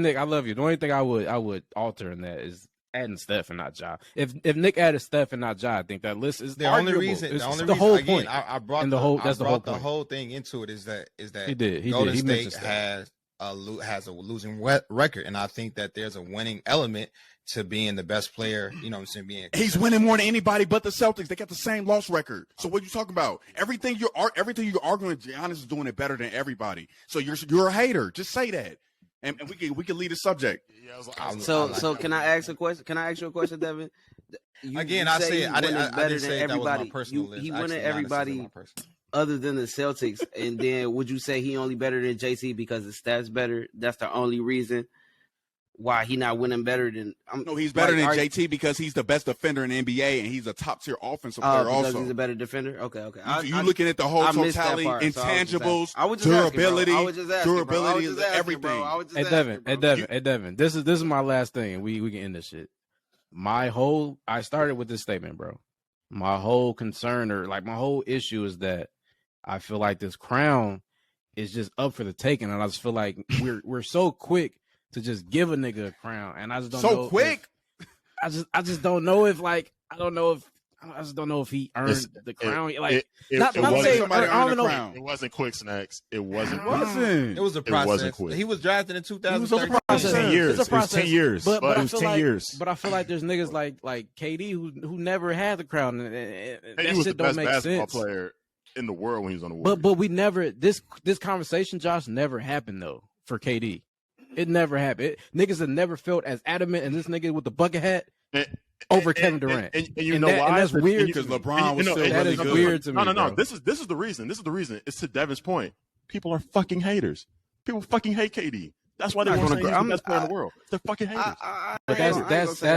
Nick, I love you. The only thing I would alter in that is adding Steph and not Ja. If Nick added Steph and not Ja, I think that list is the only reason. The whole point. I brought the whole thing into it is that he did. Golden State has a losing record, and I think that there's a winning element to being the best player. You know what I'm saying? He's winning more than anybody but the Celtics. They got the same loss record. So what are you talking about? Everything you're arguing, Giannis is doing it better than everybody. So you're a hater. Just say that, and we can lead the subject. So can I ask a question? Can I ask you a question, Devin? I didn't say that was my personal list. He winning everybody other than the Celtics, and then would you say he only better than JT because his stats better? That's the only reason why he not winning better than. No, he's better than JT because he's the best defender in the NBA and he's a top tier offensive player. Also, he's a better defender. Okay. You looking at the whole totality, intangibles, durability, everything. Hey Devin, this is my last thing, and we can end this shit. I started with this statement, bro. My whole concern or like my whole issue is that I feel like this crown is just up for the taking, and I just feel like we're so quick to just give a nigga a crown, and I just don't know. So quick. I just don't know if I don't know if I just don't know if he earned the crown. Like, it not wasn't saying somebody I don't earned the know. crown. It wasn't quick, Snaxx. It wasn't. It wasn't. It was a It process. wasn't quick. He was drafted in It was 2013. a process. 10 years. It's a It was 10 years. But it I was feel 10 like, years. But I feel like there's niggas like KD who never had the crown. And He that was the shit don't best make basketball sense. player in the world when he was on the Warriors. But we never this conversation, Josh, never happened though for KD. It never happened. Niggas have never felt as adamant as this nigga with the bucket hat over Kevin Durant. And you And know that- why? and that's weird Because to me. LeBron was still that really is good. weird to me. No. bro. This is the reason. This is the reason. It's to Devin's point. People are fucking haters. People fucking hate KD. That's why they I'm want not to say he's gonna- the best player in the world. They're fucking haters. But that's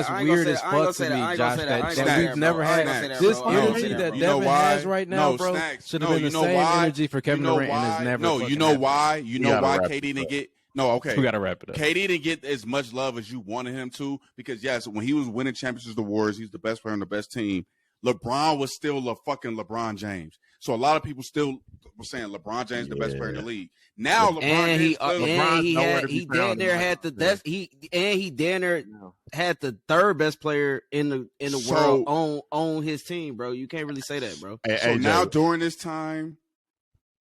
weird as fuck to me, Josh. That we've never had this energy that You know Devin why? has right now, No, bro. Snaxx. Should have No, been the you know same why? energy for Kevin You know Durant, and it's why? never. No, you know happened. why? You know gotta why wrap KD it didn't up. get. No, okay. We gotta wrap it up. KD didn't get as much love as you wanted him to because yes, when he was winning championships, the Warriors, he's the best player on the best team. LeBron was still a fucking LeBron James. So a lot of people still were saying LeBron James the best player in the league. Now LeBron And James he damn near had the third best player in the So- world on his team, bro. You can't really say that, bro. Hey, So AJ, now during this time,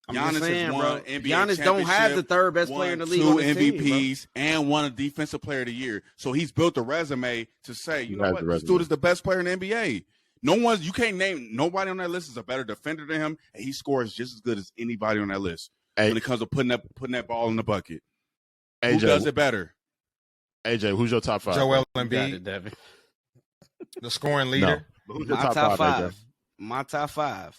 I'm Giannis just saying, has won bro. NBA Giannis don't have the championship, third best player in the league on two his team, bro. MVPs, and won a Defensive Player of the Year. So he's built a resume to say, you He know has what, the this resume. dude is the best player in the NBA. You can't name nobody on that list is a better defender than him, and he scores just as good as anybody on that list Hey. when it comes to putting that ball in the bucket. Who AJ, does it better? AJ, who's your top five? Joel You got Embiid, it, Devin. the scoring No. leader. Who's your My top top five? AJ? five. My top five.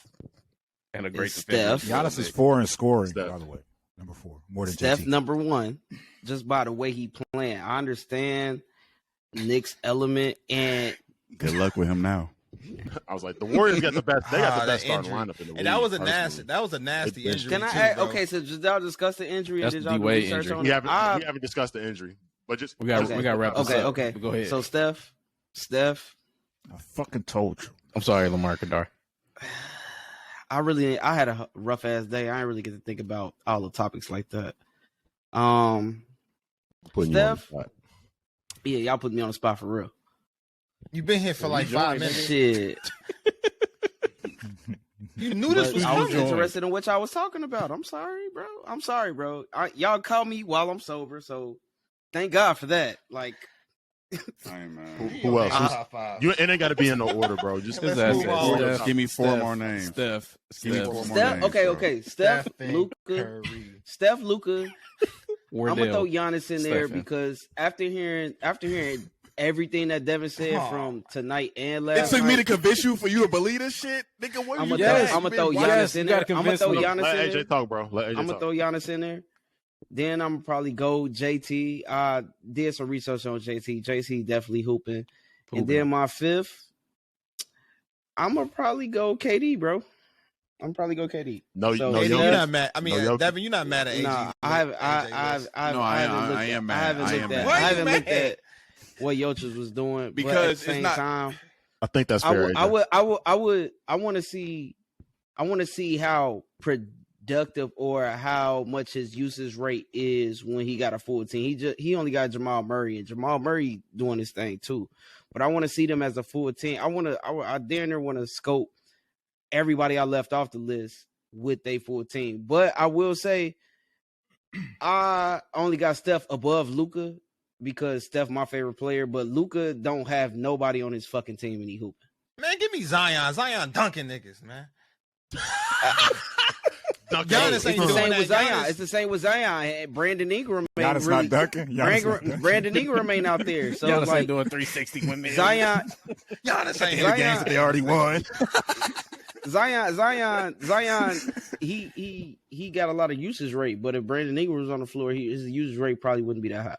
And a great It's defender. Steph. Giannis is 4 in scoring, Steph. by the way. Number 4. More than Steph JT. number one, just by the way he playing. I understand Nick's element, and Good luck with him now. I was like, the Warriors got the best. They got the that best starting injury. lineup in the league. And that was a personally. nasty injury. can I too, add, bro. okay, so did y'all discuss the injury? That's and did the y'all do D-Wade research injury. on We it? haven't discussed the injury, but just We got Okay. to wrap this Okay, up. okay. Go ahead. So Steph, I fucking told you. I'm sorry, Lamar Kedar. I had a rough ass day. I didn't really get to think about all the topics like that. putting you on the Steph? spot. Yeah, y'all put me on the spot for real. You've been here for like 5 minutes. Shit. You knew this But was I was coming. interested in what y'all was talking about. I'm sorry, bro. Y'all call me while I'm sober, so thank God for that. Like, Who else? Top five. You it ain't got to be in no order, bro. Just Let's That's move it. on. Steph, Give me four Steph, more names. Steph. Give me Steph. four more Steph. names, Okay, bro. okay. Steph, Stephen Luka, Curry. Steph, Luka. I'm gonna throw Wardell. Giannis in there Stephen. because after hearing everything that Devin said from tonight and It last took me night, to convince you for you to believe this shit, nigga. What I'm you gonna doing? throw You been Giannis you in gotta there. I'm gonna convince throw me. Giannis let in there. AJ talk, bro. Let AJ I'm gonna talk. throw Giannis in there. Then I'm gonna probably go JT. I did some research on JT. JT definitely hooping. And then my fifth, I'm gonna probably go KD, bro. I'm probably go KD. No, So, no, Hey, yo- you're not mad. I mean, No, yo- Devin, you're not mad at AG. Nah, I haven't. No, I am mad. I am I mad. haven't Why looked you mad? at what Yochis was doing but Because at it's the same not- time, I think that's I fair. want to see how productive or how much his usage rate is when he got a full team. He only got Jamal Murray, and Jamal Murray doing his thing too. But I want to see them as a full team. I damn near want to scope everybody I left off the list with a full team. But I will say, I only got Steph above Luka because Steph my favorite player, but Luka don't have nobody on his fucking team and he hooping. Man, give me Zion. Zion dunking niggas, man. Giannis Giannis ain't It's the doing same that. with Zion. Giannis- It's the same with Zion. Brandon Ingram ain't Giannis really not dunking. Giannis not dunking. Brandon Ingram ain't out there. So Giannis it's like ain't doing 360 with me. Zion, Giannis ain't Zion- games that They already won. Zion, he got a lot of usage rate, but if Brandon Ingram was on the floor, his usage rate probably wouldn't be that high.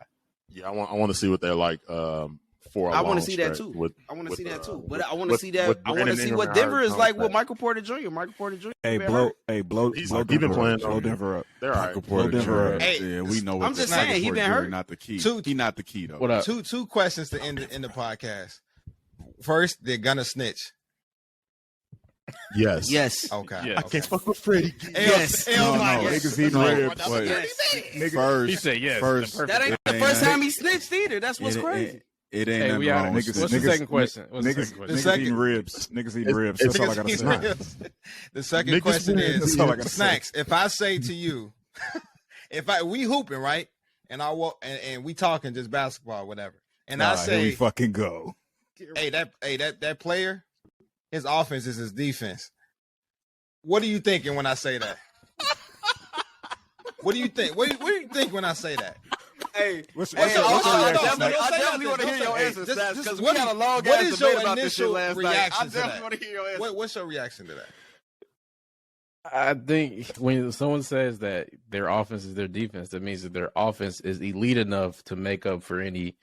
Yeah, I want to see what they're like for. I want to see that too. I want to see that too. But I want to with- see that. with I want to Brandon see Ingram what and Denver Hurts is like with contract. Michael Porter Jr. Michael Porter Jr. Hey, been blow hurt. blow He's blow been Denver playing up. Blow on- Denver up. They're all right. Michael Porter Denver Jr. up. Hey, Yeah, we know what I'm just Michael saying, he Porter been Jr. hurt. Not the key. Two- He not the key though. What up? Two questions to end the podcast. First, they're gonna snitch. Yes. Yes. Okay. Yeah. I can't fuck with Freddie. Yes. No, Niggas eating ribs. Wait. Yes. First, He said yes. First, The That ain't the it first ain't- time he snitched either. That's what's it- crazy. It It ain't Hey, nothing we out. wrong What's with the Snaxx. second question? What's the Niggas, second question? niggas eating ribs. Niggas eating ribs. That's all I gotta say. The second Niggas question eating is, That's all I gotta say. Snaxx, if I say to you, we hooping, right? And I walk and we talking just basketball or whatever. And I Here we say, fucking go. that player, his offense is his defense. What are you thinking when I say that? What do you think? What do you think when I say that? Hey, What's hey, your I reaction, Snaxx? definitely want to hear your answer, Just- Snaxx, just because we what- had a long what ass is your debate about this shit initial last night. I reaction to definitely that? want to hear your answer. What's your reaction to that? I think when someone says that their offense is their defense, that means that their offense is elite enough to make up for any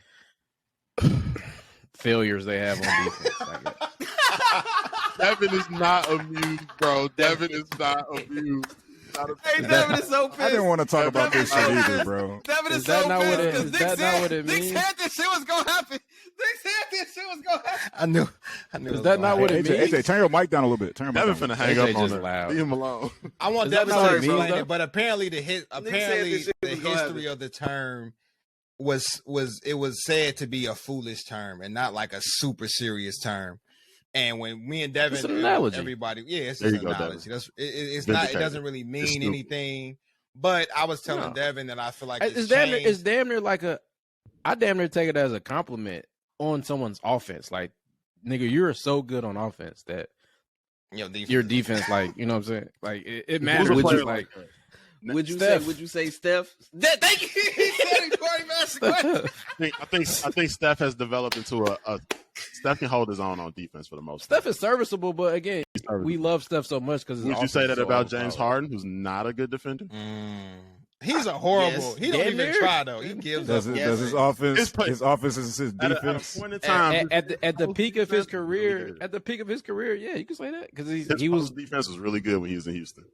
failures they have on defense. I guess. Devin is not amused, bro. Devin is not amused. Hey, Devin is so pissed. I didn't want to talk about this shit either, bro. Devin is Is that so not what it- pissed is because that not what it Nick means? said this shit was gonna happen. Nick said this shit was gonna happen. I knew. Is that not what it AJ, means? AJ, turn your mic down a little bit. Turn your Devin mic down. finna hang AJ up on just it. loud. Leave him alone. I want Is that Devin not to what it means, explain though? it, but apparently the said apparently this shit the was gonna history happen. of the term was said to be a foolish term and not like a super serious term. And when me and Devin, It's an analogy. everybody, it's There just you an go, analogy. Devin. It's not. It Vindicated. doesn't really It's mean stupid. anything. But I was telling No. Devin that I feel like It's changed. damn near like I damn near take it as a compliment on someone's offense. Like, nigga, you're so good on offense that your defense, like, you know what I'm saying? Like, it matters. Who's a Would player you like? Would you Steph. say? Would you say Steph? Thank you. He said it, Corey Master. I think Steph has developed into a Steph can hold his own on defense for the most Steph part. is serviceable, but again, we love Steph so much because Would you say that about James Harden, who's not a good defender? He's a horrible. Yes. He don't Damn even near. try though. He gives Does up. his offense? It's play- His offense is his At a defense. point in time, at the peak of his defense was really career, good. yeah, you can say that because His he was. defense was really good when he was in Houston.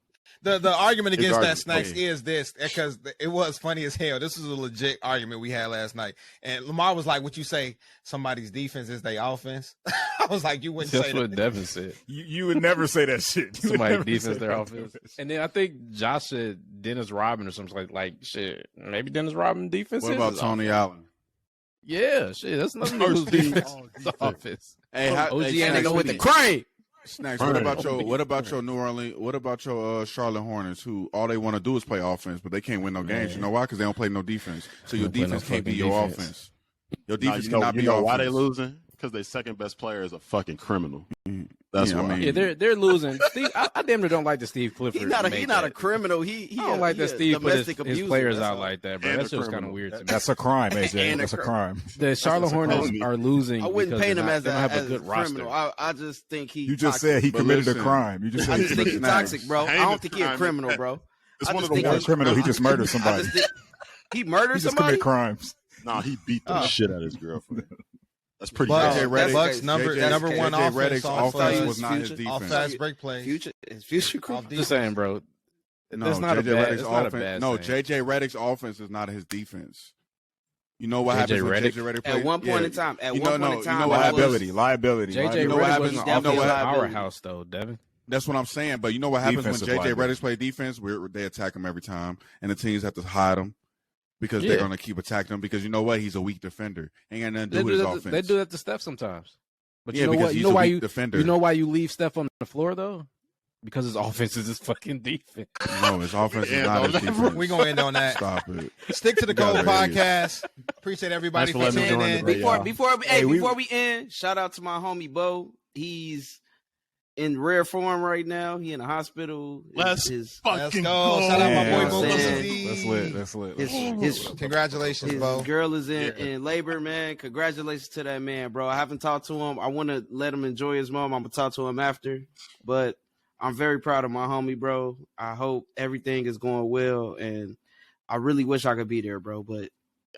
The argument His against that, argument, Snaxx, is this, because it was funny as hell. This was a legit argument we had last night. And Lamar was like, would you say somebody's defense is their offense? I was like, you wouldn't That's say what that. Devin said. You would never say that shit. You would Somebody never defense say their that. offense, and then I think Josh said Dennis Rodman or something like shit. Maybe Dennis Rodman defense. What is about his Tony offense. Allen? Yeah, shit. That's nothing Oh, who's Steve. defense. Oh, It's defense. offense. Hey, OG Snaxx, Antico with the Snaxx, crane. Snaxx, Right. what about your New Orleans? What about your Charlotte Hornets, who all they want to do is play offense, but they can't win no games? You know why? Because they don't play no defense. So your Don't play no defense can't be fucking your defense. offense. Your No, defense you know, cannot you be know offense. why they losing? Because their second best player is a fucking criminal. That's Yeah, I why. mean- Yeah, they're losing. Steve, I damn near don't like the Steve Clifford. He's not a make criminal. He I don't like that Steve put his abuser, players that's out all. like that, bro. And That a shit was kind of criminal. weird to me. That's a crime, AJ. And a That's a crime. The Charlotte That's a Hornets crime. are losing. I wouldn't because paint him they're as not- they a, don't have as a good a roster. criminal. I just think he. You just toxic. said he But committed a listen, crime. You just I said just think he's Snaxx. toxic, bro. I don't think he's a Heinous criminal, crime. bro. It's I one just of think the not a worst. criminal. He just murdered I somebody. just think he murdered He just somebody. committed crimes. Nah, he beat the Oh. shit out of his girlfriend. That's pretty Bucks, bad. Redick- Bucks number one JJ offense Redick's off offense of- was not his Future. off defense. fast break plays. His future Off career. I'm defense. just saying, bro. No, That's not a JJ bad. Redick's It's not a offense. bad. No, saying. JJ Redick's offense is not his defense. You know what JJ happens when Redick? JJ Redick plays? At one point in time, You know what Liability. Liability. JJ You know what Redick happens- was an you know offensive what- powerhouse, though, Devin. That's what I'm saying. But you know what happens Defensive when JJ liability. Redick play defense? They attack him every time, and the teams have to hide him because Yeah. they're going to keep attacking him. Because you know what? He's a weak defender. Ain't got nothing to They do with do, his that, offense. they do that to Steph sometimes. But Yeah, you know because what? he's You know a why weak defender. You know why you leave Steph on the floor though? Because his offense is his fucking defense. No, his offense is Yeah, not his no, defense. We're going to end on that. Stop it. Stick to the You guys code are idiots. podcast. Appreciate everybody Thanks for for letting me tuning join in. the debate. Before we end, shout out to my homie Bo. He's in rare form right now. He in the hospital. Let's Let's fucking go. Shout out my boy Yeah, Bo man. That's lit. That's lit. his Congratulations, Bo. girl is in labor, man. Congratulations to that man, bro. I haven't talked to him. I want to let him enjoy his mom. I'm gonna talk to him after, but I'm very proud of my homie, bro. I hope everything is going well, and I really wish I could be there, bro. But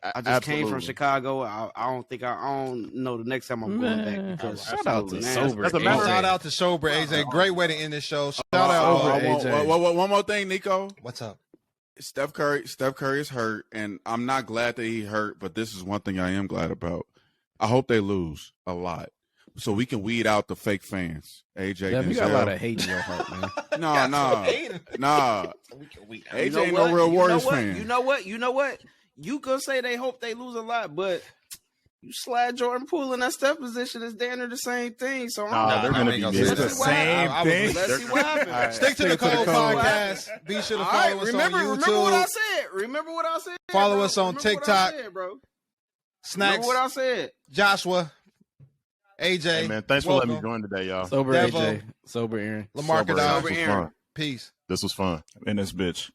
I just came from Absolutely. Chicago. I don't know the next time I'm going back Man, because shout out to man, sober. that's a AJ. matter- Shout out to Sober AJ. Great way to end this show. Shout out. Sober Oh, AJ. one more thing, Nico. What's up? Steph Curry is hurt, and I'm not glad that he hurt, but this is one thing I am glad about. I hope they lose a lot, so we can weed out the fake fans. AJ, Devin, you got a lot Denzel. of hate in your heart, man. Nah. AJ You know ain't what? no real You know Warriors what? fan. You know what? You could say they hope they lose a lot, but You slide Jordan Poole in that step position is damn near the same thing. So Nah, they're gonna be Let's mid. It's the see what happens. same thing. Let's see what happens. Stick to the Stick to the code code. podcast. Be sure to All follow right, us remember on what I YouTube. said. Remember what I said. Follow bro. us on Remember what I TikTok. said, bro. Snaxx, Remember what I said. Joshua, AJ. Hey, man, thanks for letting me join today, y'all. Sober Devo. AJ. Sober Aaron. Lamar Sober Kedar. Aaron. This was fun. Peace. This was fun. In this bitch.